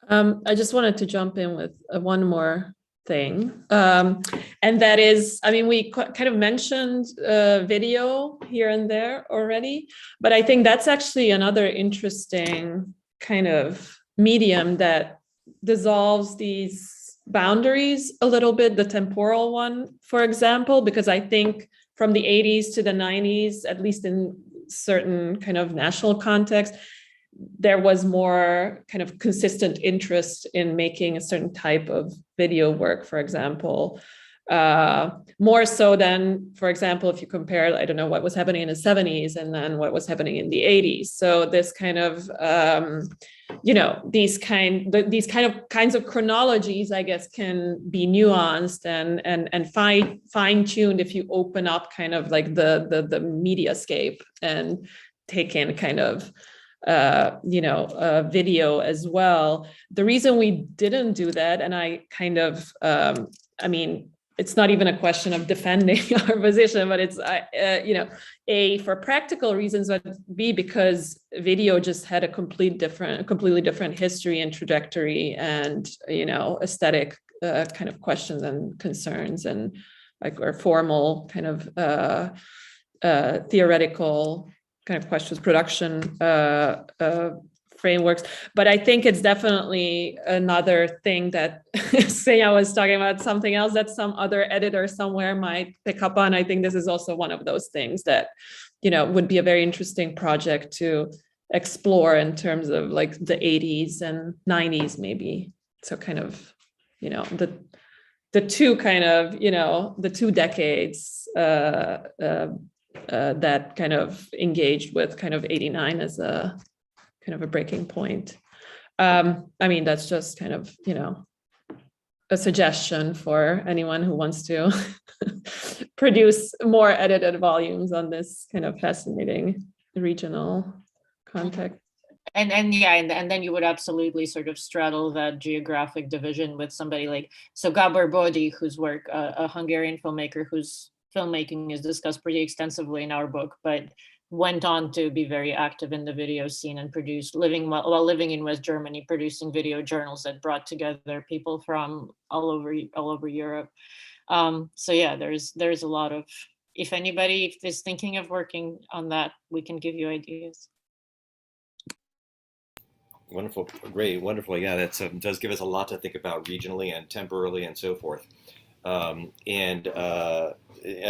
I just wanted to jump in with one more thing. And that is, I mean, we kind of mentioned video here and there already, but I think that's actually another interesting kind of medium that dissolves these boundaries a little bit, the temporal one, for example, because I think from the 80s to the 90s, at least in certain kind of national context, there was more kind of consistent interest in making a certain type of video work, for example, more so than, for example, if you compare, I don't know, what was happening in the 70s and then what was happening in the 80s. So this kind of, these kinds of chronologies, I guess, can be nuanced and fine-tuned if you open up kind of like the mediascape and take in kind of video as well. The reason we didn't do that, and I kind of, it's not even a question of defending our position, but it's, A, for practical reasons, but B, because video just had a completely different history and trajectory and, aesthetic kind of questions and concerns and or formal kind of theoretical kind of questions, production frameworks. But I think it's definitely another thing that Ksenia was talking about, something else that some other editor somewhere might pick up on. I think this is also one of those things that, would be a very interesting project to explore in terms of like the 80s and 90s, maybe. So kind of, the two kind of, the 2 decades that kind of engaged with kind of 89 as a kind of a breaking point. That's just kind of, a suggestion for anyone who wants to produce more edited volumes on this kind of fascinating regional context. And then you would absolutely sort of straddle that geographic division with somebody like, so Gabor Bodi, whose work, a Hungarian filmmaker whose filmmaking is discussed pretty extensively in our book, but went on to be very active in the video scene and produced, while living in West Germany, producing video journals that brought together people from all over Europe. So yeah, there's a lot of, if anybody is thinking of working on that, we can give you ideas. Wonderful, great, wonderful. Yeah, that does give us a lot to think about regionally and temporally and so forth. And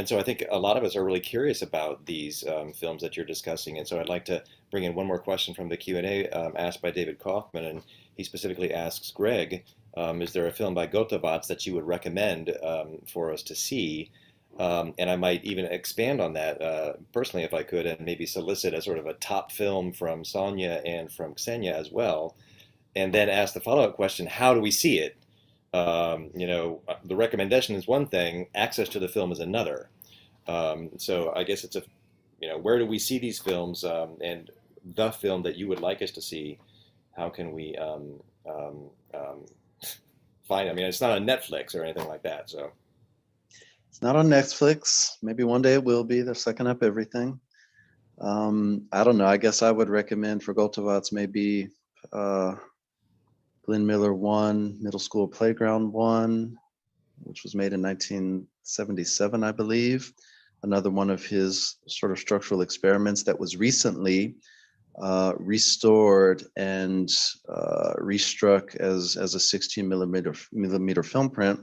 so I think a lot of us are really curious about these films that you're discussing. And so I'd like to bring in one more question from the Q&A asked by David Kaufman. And he specifically asks, Greg, is there a film by Gotovac that you would recommend for us to see? And I might even expand on that personally, if I could, and maybe solicit a sort of a top film from Sonja and from Ksenia as well. And then ask the follow-up question, how do we see it? The recommendation is one thing, access to the film is another. So I guess it's where do we see these films, and the film that you would like us to see, how can we find it? I mean, it's not on Netflix or anything like that, so. It's not on Netflix. Maybe one day it will be. They're sucking up everything. I don't know. I guess I would recommend for Gotovac maybe Glenn Miller 1, Middle School Playground 1, which was made in 1977, I believe. Another one of his sort of structural experiments that was recently restored and restruck as a 16 millimeter film print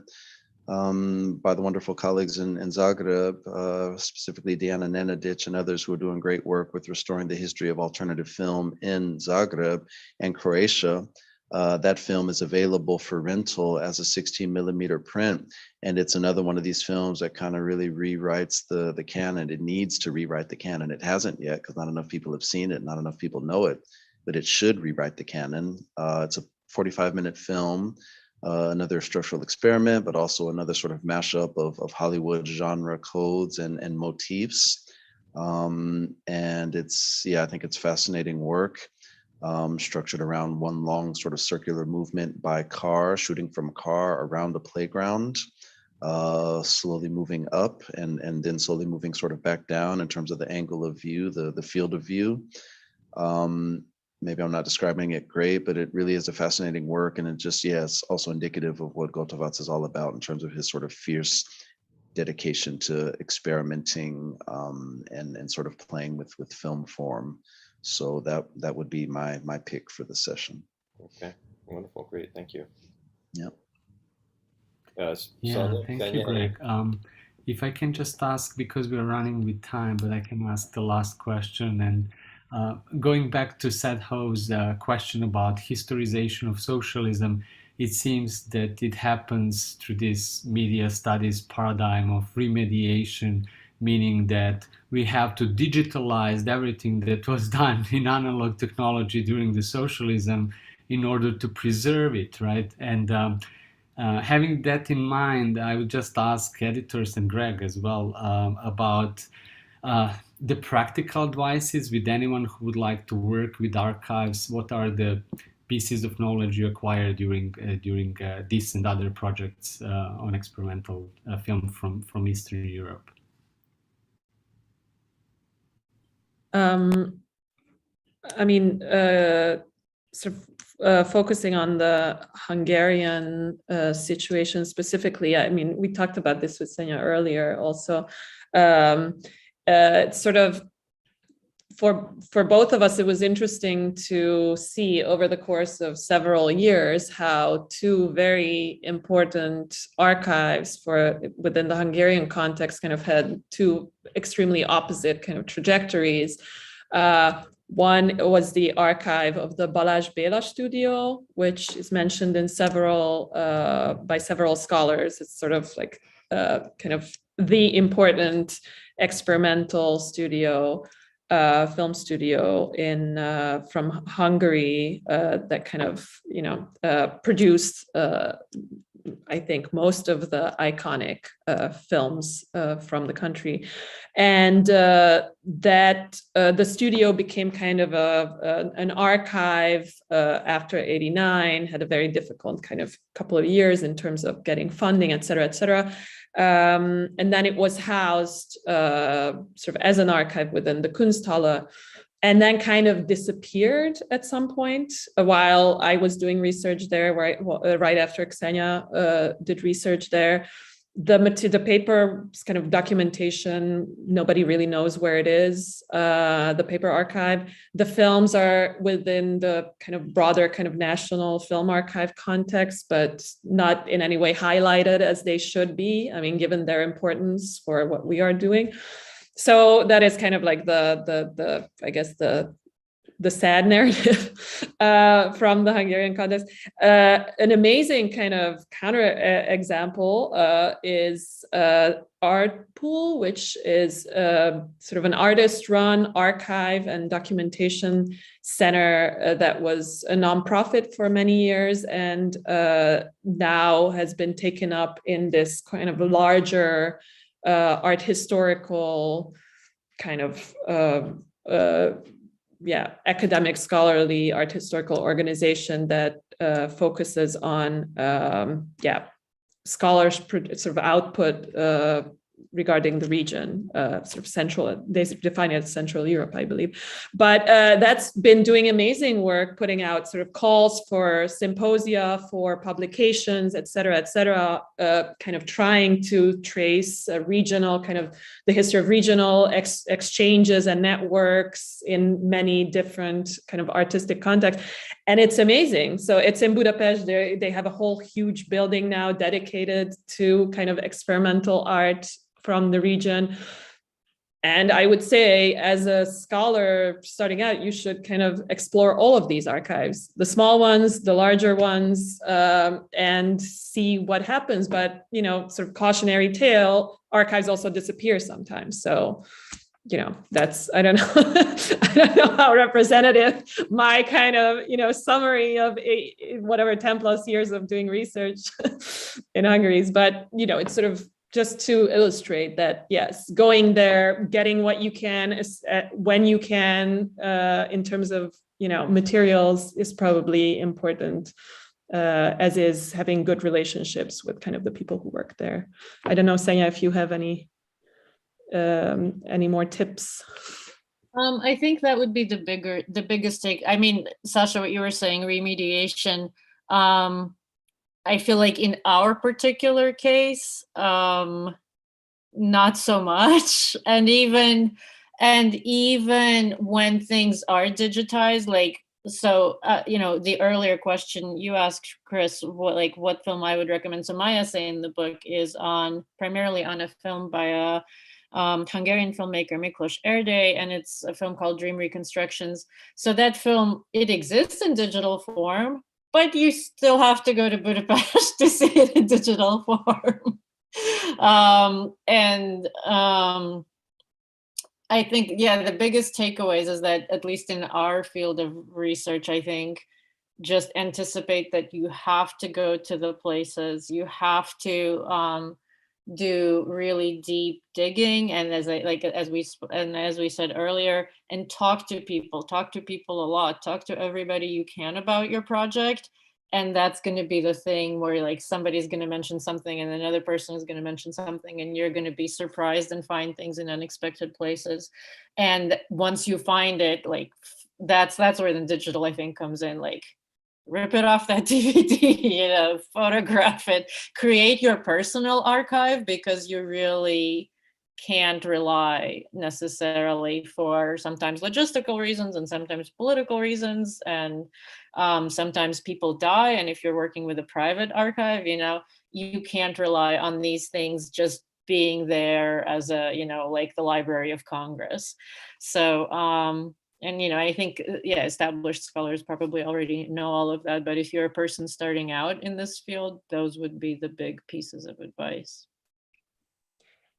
by the wonderful colleagues in Zagreb, specifically Diana Nenadic and others who are doing great work with restoring the history of alternative film in Zagreb and Croatia. That film is available for rental as a 16 millimeter print. And it's another one of these films that kind of really rewrites the canon. It needs to rewrite the canon. It hasn't yet because not enough people have seen it, not enough people know it, but it should rewrite the canon. It's a 45-minute film, another structural experiment, but also another sort of mashup of Hollywood genre codes and motifs. And it's, I think it's fascinating work. Structured around one long sort of circular movement by car, shooting from a car around a playground, slowly moving up and then slowly moving sort of back down in terms of the angle of view, the field of view. maybe I'm not describing it great, but it really is a fascinating work. And it just, yeah, it's also indicative of what Gotovac is all about in terms of his sort of fierce dedication to experimenting and sort of playing with film form. So that would be my pick for the session. Okay, wonderful, great, thank you. Yeah. Sonja, Thank Ksenia, you, Greg. If I can just ask, because we're running with time, but I can ask the last question. And going back to Sadho's question about historization of socialism, it seems that it happens through this media studies paradigm of remediation, meaning that we have to digitalize everything that was done in analog technology during the socialism in order to preserve it, right? And having that in mind, I would just ask editors and Greg as well about the practical advices with anyone who would like to work with archives. What are the pieces of knowledge you acquired during this and other projects on experimental film from Eastern Europe? I mean, sort of focusing on the Hungarian situation specifically. I mean, we talked about this with Ksenia earlier also. Sort of for both of us, it was interesting to see over the course of several years how two very important archives within the Hungarian context kind of had two extremely opposite kind of trajectories. One was the archive of the Balázs Béla studio, which is mentioned in by several scholars. It's sort of like kind of the important experimental studio, film studio from Hungary that kind of produced I think most of the iconic films from the country, and that the studio became kind of an archive after '89, had a very difficult kind of couple of years in terms of getting funding, et cetera, et cetera. And then it was housed sort of as an archive within the Kunsthalle, and then kind of disappeared at some point while I was doing research there, right after Ksenia did research there. The paper's kind of documentation, nobody really knows where it is, the paper archive. The films are within the kind of broader kind of national film archive context, but not in any way highlighted as they should be, I mean, given their importance for what we are doing. So that is kind of like I guess the sad narrative from the Hungarian context. An amazing kind of counter example is Art Pool, which is sort of an artist-run archive and documentation center that was a nonprofit for many years, and now has been taken up in this kind of larger art historical kind of academic scholarly art historical organization that focuses on scholars sort of output regarding the region, sort of central, they define it as Central Europe, I believe. But that's been doing amazing work, putting out sort of calls for symposia, for publications, et cetera, kind of trying to trace a regional kind of the history of regional exchanges and networks in many different kind of artistic contexts. And it's amazing. So it's in Budapest. They have a whole huge building now dedicated to kind of experimental art from the region. And I would say, as a scholar starting out, you should kind of explore all of these archives, the small ones, the larger ones, and see what happens. But, sort of cautionary tale, archives also disappear sometimes. So, that's, I don't know, I don't know how representative my kind of, summary of whatever 10 plus years of doing research in Hungary is. But, it's sort of just to illustrate that, yes, going there, getting what you can when you can in terms of, materials is probably important, as is having good relationships with kind of the people who work there. I don't know, Ksenia, if you have any more tips. I think that would be the biggest take. I mean, Sasha, what you were saying, remediation. I feel like in our particular case, not so much. And even when things are digitized, like, so, the earlier question you asked, Chris, what film I would recommend. So my essay in the book is primarily on a film by a Hungarian filmmaker, Miklos Erdély, and it's a film called Dream Reconstructions. So that film, it exists in digital form, but you still have to go to Budapest to see it in digital form. I think, the biggest takeaways is that, at least in our field of research, I think just anticipate that you have to go to the places, you have to do really deep digging, and as we said earlier, and talk to people a lot, talk to everybody you can about your project. And that's going to be the thing where, like, somebody's going to mention something and another person is going to mention something, and you're going to be surprised and find things in unexpected places. And once you find it, like, that's where the digital, I think, comes in. Like, rip it off that DVD, photograph it, create your personal archive, because you really can't rely necessarily, for sometimes logistical reasons and sometimes political reasons, and sometimes people die, and if you're working with a private archive, you can't rely on these things just being there as a, like the Library of Congress. So I think, established scholars probably already know all of that, but if you're a person starting out in this field, those would be the big pieces of advice.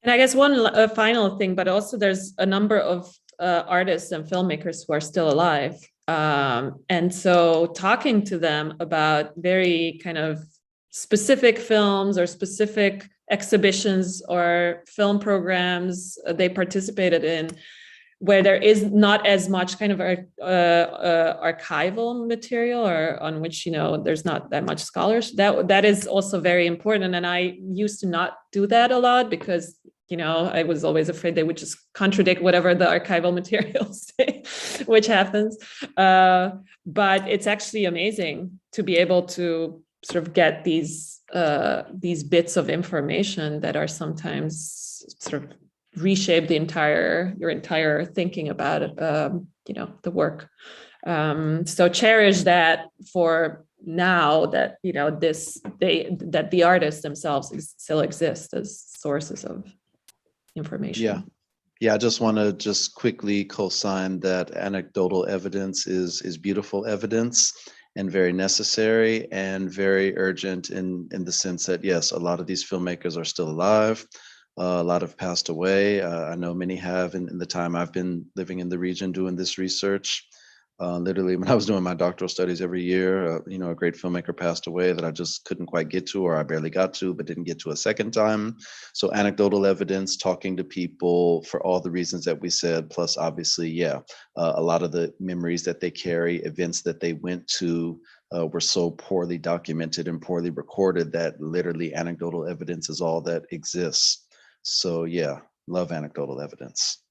And I guess one final thing, but also there's a number of artists and filmmakers who are still alive. And so talking to them about very kind of specific films or specific exhibitions or film programs they participated in, where there is not as much kind of archival material, or on which, there's not that much scholars, that is also very important. And I used to not do that a lot because, I was always afraid they would just contradict whatever the archival materials say, which happens. But it's actually amazing to be able to sort of get these bits of information that are sometimes sort of reshape your entire thinking about it, the work. So cherish that for now, that that the artists themselves still exist as sources of information. Yeah, I just want to quickly co-sign that anecdotal evidence is beautiful evidence, and very necessary and very urgent in the sense that, yes, a lot of these filmmakers are still alive. A lot have passed away. I know many have in the time I've been living in the region doing this research. Literally, when I was doing my doctoral studies every year, a great filmmaker passed away that I just couldn't quite get to, or I barely got to, but didn't get to a second time. So anecdotal evidence, talking to people for all the reasons that we said, plus obviously, a lot of the memories that they carry, events that they went to, were so poorly documented and poorly recorded that literally anecdotal evidence is all that exists. So love anecdotal evidence.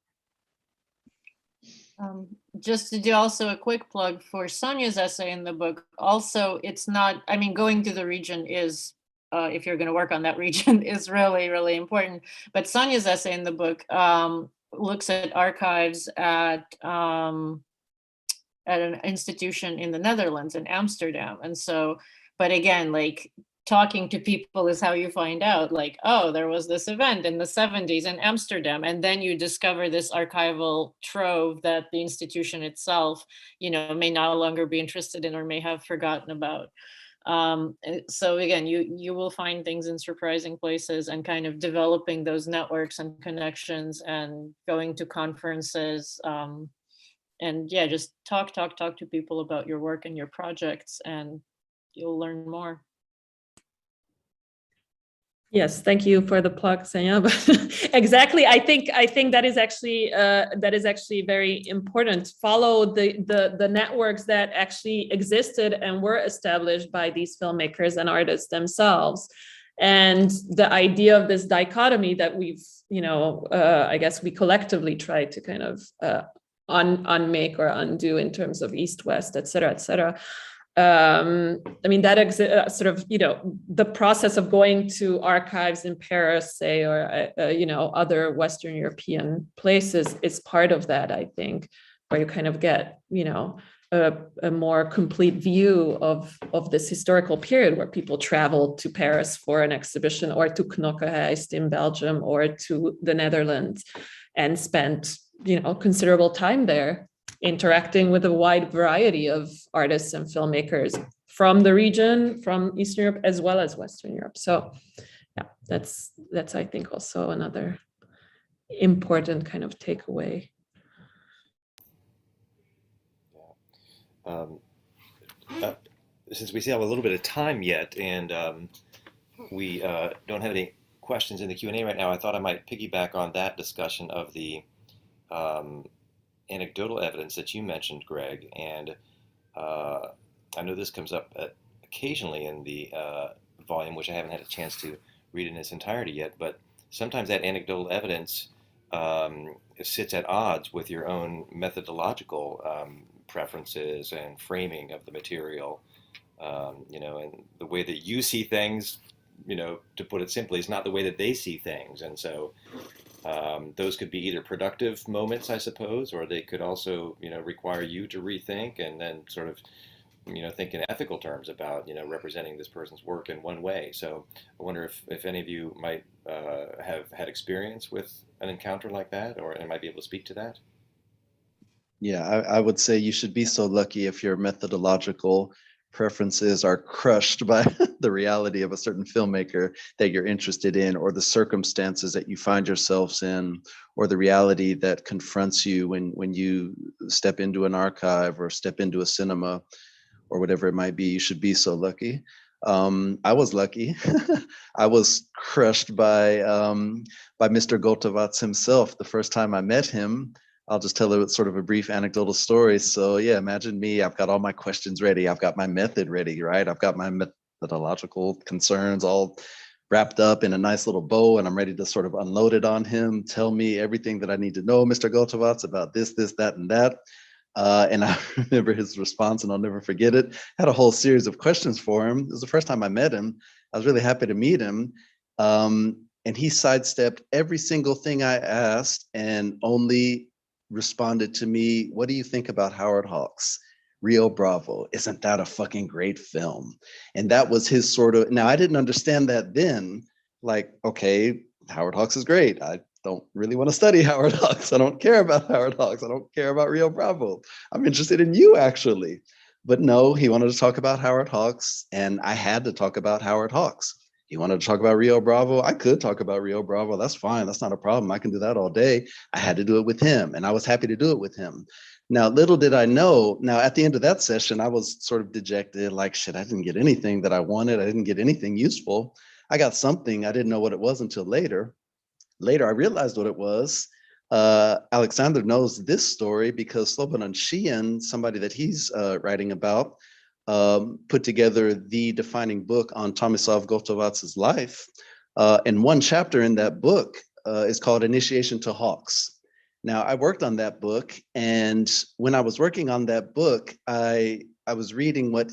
Just to do also a quick plug for Sonja's essay in the book. Also, it's not, going to the region is, if you're going to work on that region, is really, really important. But Sonja's essay in the book looks at archives at an institution in the Netherlands, in Amsterdam. And so, but again, like, talking to people is how you find out, like, oh, there was this event in the 70s in Amsterdam. And then you discover this archival trove that the institution itself, may no longer be interested in or may have forgotten about. So again, you will find things in surprising places, and kind of developing those networks and connections and going to conferences. And just talk to people about your work and your projects, and you'll learn more. Yes, thank you for the plug, Ksenia. Exactly, I think that is actually very important. Follow the networks that actually existed and were established by these filmmakers and artists themselves. And the idea of this dichotomy that we've, I guess we collectively try to kind of unmake or undo in terms of East-West, et cetera, et cetera. I mean, that sort of, the process of going to archives in Paris, say, or, other Western European places is part of that, I think, where you kind of get, a more complete view of this historical period where people traveled to Paris for an exhibition, or to Knokkeheist in Belgium, or to the Netherlands, and spent, considerable time there, interacting with a wide variety of artists and filmmakers from the region, from Eastern Europe, as well as Western Europe. So yeah, that's I think also another important kind of takeaway. Since we still have a little bit of time yet, and we don't have any questions in the Q&A right now, I thought I might piggyback on that discussion of the anecdotal evidence that you mentioned, Greg. And I know this comes up occasionally in the volume, which I haven't had a chance to read in its entirety yet, but sometimes that anecdotal evidence sits at odds with your own methodological preferences and framing of the material, and the way that you see things, to put it simply, is not the way that they see things. And so those could be either productive moments, I suppose, or they could also, require you to rethink and then sort of, think in ethical terms about, representing this person's work in one way. So I wonder if any of you might have had experience with an encounter like that, or might be able to speak to that. Yeah, I would say you should be so lucky if your methodological preferences are crushed by the reality of a certain filmmaker that you're interested in, or the circumstances that you find yourselves in, or the reality that confronts you when you step into an archive or step into a cinema or whatever it might be. You should be so lucky. I was lucky. I was crushed by Mr. Gotovac himself. The first time I met him, I'll just tell it sort of a brief anecdotal story. So yeah, imagine me, I've got all my questions ready. I've got my method ready, right? I've got my methodological concerns all wrapped up in a nice little bow, and I'm ready to sort of unload it on him. Tell me everything that I need to know, Mr. Gotovac, about this, that, and that. And I remember his response, and I'll never forget it. I had a whole series of questions for him. It was the first time I met him. I was really happy to meet him. And he sidestepped every single thing I asked and only responded to me, "What do you think about Howard Hawks? Rio Bravo, isn't that a fucking great film?" And that was his sort of, now I didn't understand that then, like, okay, Howard Hawks is great. I don't really want to study Howard Hawks. I don't care about Howard Hawks. I don't care about Rio Bravo. I'm interested in you, actually. But no, he wanted to talk about Howard Hawks, and I had to talk about Howard Hawks. He wanted to talk about Rio Bravo. I could talk about Rio Bravo. That's fine. That's not a problem. I can do that all day. I had to do it with him, and I was happy to do it with him. Now, little did I know, now at the end of that session, I was sort of dejected, like, shit, I didn't get anything that I wanted. I didn't get anything useful. I got something. I didn't know what it was until later. Later, I realized what it was. Aleksandar knows this story because Slobodan Šijan, somebody that he's writing about, put together the defining book on Tomislav Gotovac's life. And one chapter in that book is called Initiation to Hawks. Now, I worked on that book, and when I was working on that book, I was reading what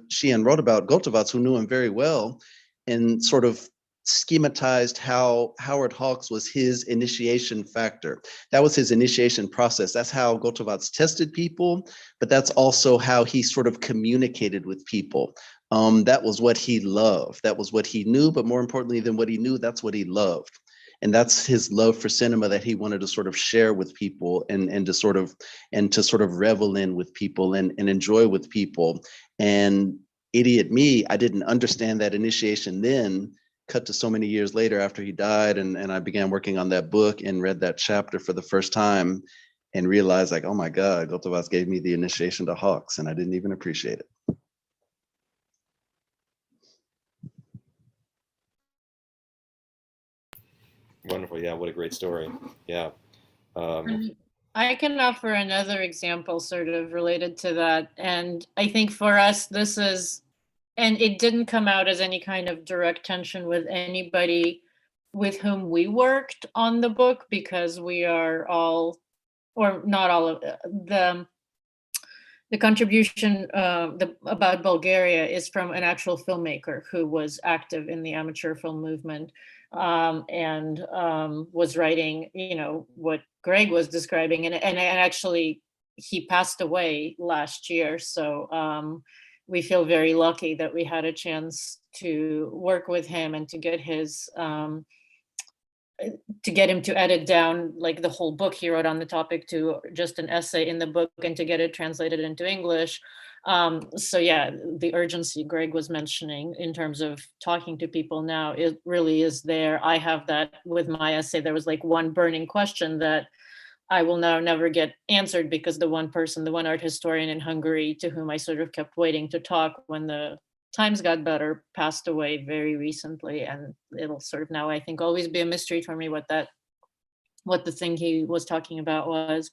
Šijan wrote about Gotovac, who knew him very well, and sort of schematized how Howard Hawks was his initiation factor. That was his initiation process. That's how Gotovac tested people, but that's also how he sort of communicated with people. That was what he loved. That was what he knew, but more importantly than what he knew, that's what he loved. And that's his love for cinema that he wanted to sort of share with people and to sort of revel in with people and enjoy with people. And idiot me, I didn't understand that initiation then. Cut to so many years later after he died, and I began working on that book and read that chapter for the first time and realized, like, oh my God, Gotovac gave me the initiation to Hawks, and I didn't even appreciate it. Wonderful. Yeah, what a great story. Yeah. I can offer another example sort of related to that. And I think for us, this is, and it didn't come out as any kind of direct tension with anybody with whom we worked on the book, because we are all or not all of the contribution about Bulgaria is from an actual filmmaker who was active in the amateur film movement, and was writing, what Greg was describing, and actually he passed away last year. So we feel very lucky that we had a chance to work with him and to get his to get him to edit down like the whole book he wrote on the topic to just an essay in the book, and to get it translated into English. So yeah, the urgency Greg was mentioning in terms of talking to people now, it really is there. I have that with my essay. There was like one burning question that I will now never get answered, because the one art historian in Hungary to whom I sort of kept waiting to talk when the times got better passed away very recently, and it'll sort of now, I think, always be a mystery for me what the thing he was talking about was.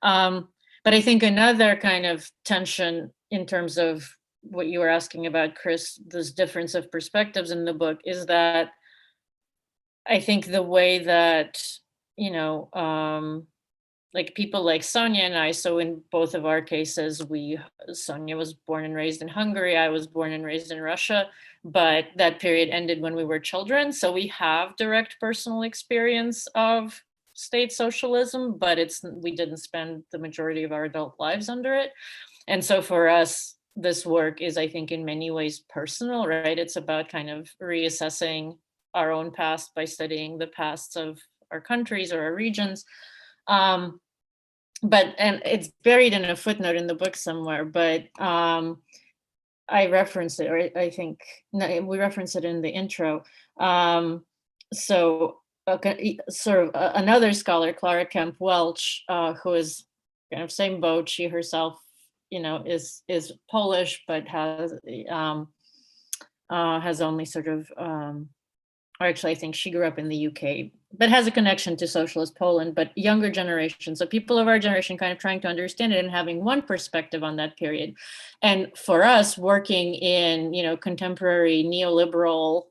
But I think another kind of tension in terms of what you were asking about, Chris, this difference of perspectives in the book, is that I think the way that, like people like Sonja and I, so in both of our cases, Sonja was born and raised in Hungary, I was born and raised in Russia, but that period ended when we were children. So we have direct personal experience of state socialism, but we didn't spend the majority of our adult lives under it. And so for us, this work is, I think, in many ways personal, right? It's about kind of reassessing our own past by studying the pasts of our countries or our regions. And it's buried in a footnote in the book somewhere, but I reference it, or I think we reference it in the intro. So another scholar, Clara Kemp Welch, who is kind of same boat. She herself, is Polish, but has only sort of, or actually, I think she grew up in the UK, but has a connection to socialist Poland, but younger generation. So people of our generation kind of trying to understand it and having one perspective on that period. And for us, working in, contemporary neoliberal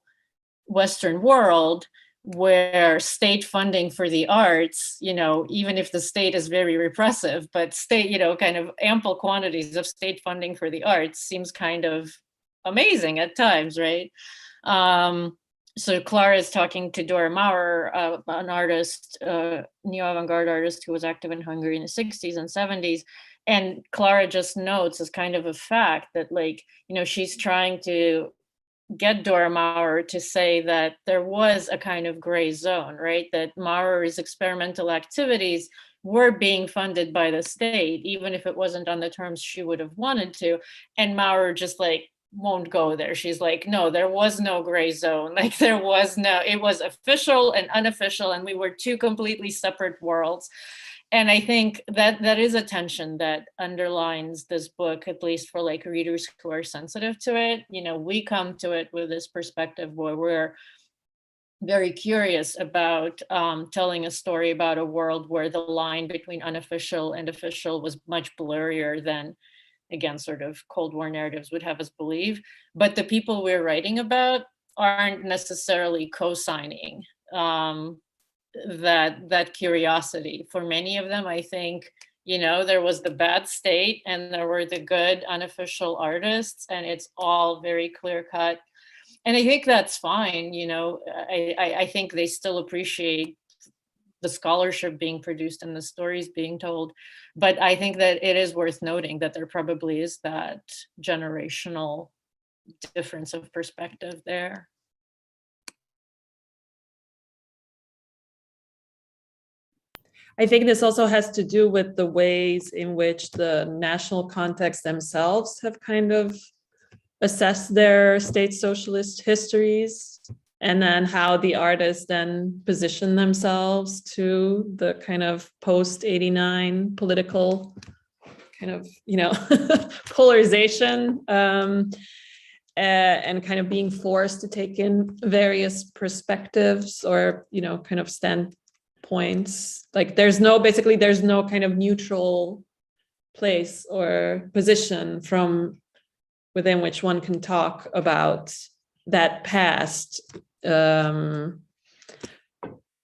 Western world, where state funding for the arts, even if the state is very repressive, but state, kind of ample quantities of state funding for the arts seems kind of amazing at times, right? So Clara is talking to Dora Maurer, an artist, neo-avant-garde artist who was active in Hungary in the 60s and 70s. And Clara just notes as kind of a fact that, she's trying to get Dora Maurer to say that there was a kind of gray zone, right? That Maurer's experimental activities were being funded by the state, even if it wasn't on the terms she would have wanted to. And Maurer just won't go there. She's like, no, there was no gray zone. It was official and unofficial, and we were two completely separate worlds. And I think that is a tension that underlines this book, at least for readers who are sensitive to it. We come to it with this perspective where we're very curious about telling a story about a world where the line between unofficial and official was much blurrier than, again, sort of Cold War narratives would have us believe. But the people we're writing about aren't necessarily co-signing that curiosity. For many of them, I think, there was the bad state and there were the good unofficial artists, and it's all very clear cut. And I think that's fine. I think they still appreciate the scholarship being produced and the stories being told. But I think that it is worth noting that there probably is that generational difference of perspective there. I think this also has to do with the ways in which the national contexts themselves have kind of assessed their state socialist histories, and then how the artists then position themselves to the kind of post-89 political kind of, polarization, and kind of being forced to take in various perspectives or, kind of standpoints. There's no kind of neutral place or position from within which one can talk about that past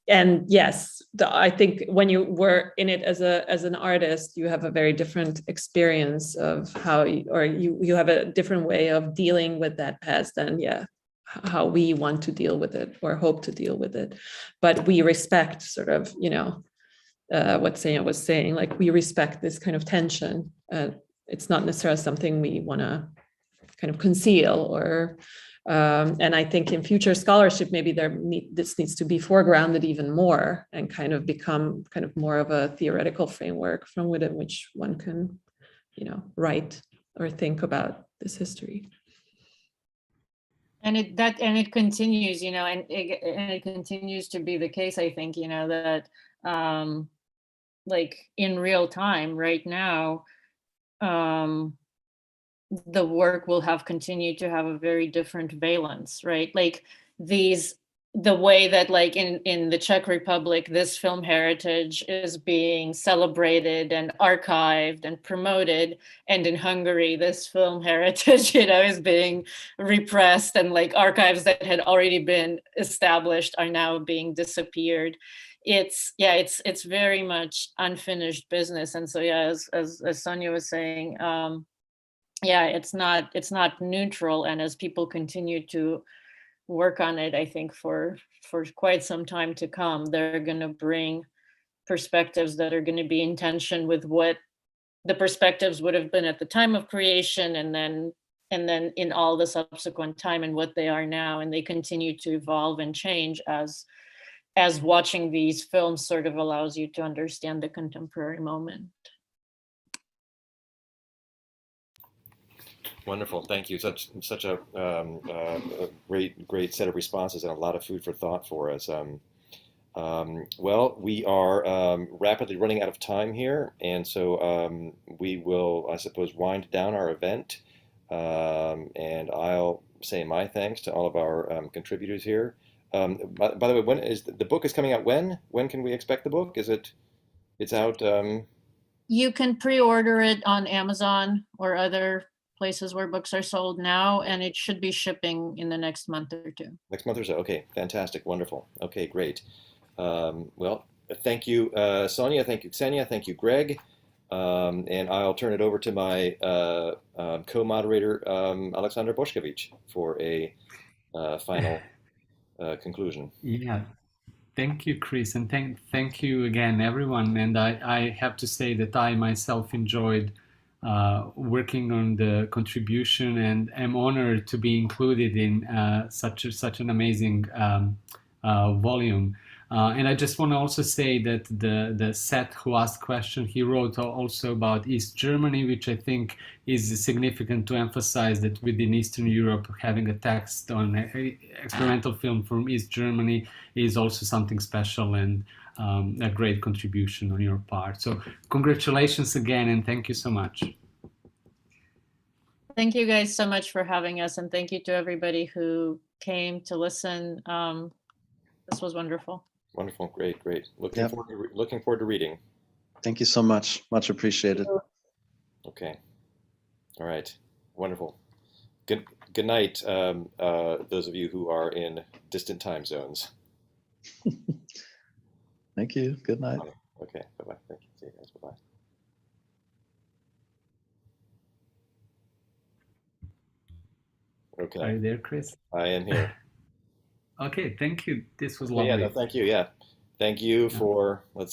and yes, I think when you were in it as an artist, you have a very different experience of how you have a different way of dealing with that past than how we want to deal with it or hope to deal with it. But we respect sort of, what Ksenia was saying, like we respect this kind of tension. It's not necessarily something we want to kind of conceal or and I think in future scholarship, maybe this needs to be foregrounded even more and kind of become kind of more of a theoretical framework from within which one can, write or think about this history. And it continues, and it continues to be the case, I think, that like in real time right now, the work will have continued to have a very different valence, right? Like the way that like in the Czech Republic, this film heritage is being celebrated and archived and promoted. And in Hungary, this film heritage, is being repressed, and like archives that had already been established are now being disappeared. It's very much unfinished business. And so, as Sonja was saying, it's not neutral. And as people continue to work on it, I think for quite some time to come, they're going to bring perspectives that are going to be in tension with what the perspectives would have been at the time of creation, and then in all the subsequent time, and what they are now. And they continue to evolve and change as watching these films sort of allows you to understand the contemporary moment. Wonderful, thank you. Such a great set of responses and a lot of food for thought for us. Well, we are rapidly running out of time here, and so we will, I suppose, wind down our event. And I'll say my thanks to all of our contributors here. By the way, when is the book is coming out? When can we expect the book? It's out? You can pre-order it on Amazon or other places where books are sold now, and it should be shipping in the next month or two. Next month or so. Okay, fantastic, wonderful. Okay, great. Well, thank you, Sonja. Thank you, Ksenia. Thank you, Greg. And I'll turn it over to my co-moderator, Aleksandar Bošković, for a final conclusion. Yeah. Thank you, Chris, and thank you again, everyone. And I have to say that I myself enjoyed working on the contribution, and am honored to be included in such an amazing volume. And I just want to also say that the Seth who asked question, he wrote also about East Germany, which I think is significant to emphasize that within Eastern Europe, having a text on experimental film from East Germany is also something special, and a great contribution on your part. So congratulations again, and thank you so much. Thank you guys so much for having us, and thank you to everybody who came to listen. This was wonderful. Wonderful, great. Looking forward to reading. Thank you so much. Much appreciated. Okay. All right. Wonderful. Good night, those of you who are in distant time zones. Thank you. Good night. Okay. Bye-bye. Thank you. See you guys. Bye-bye. Okay. Are you there, Chris? I am here. Okay, thank you. This was lovely. Yeah, no, thank you. Yeah. Thank you for, let's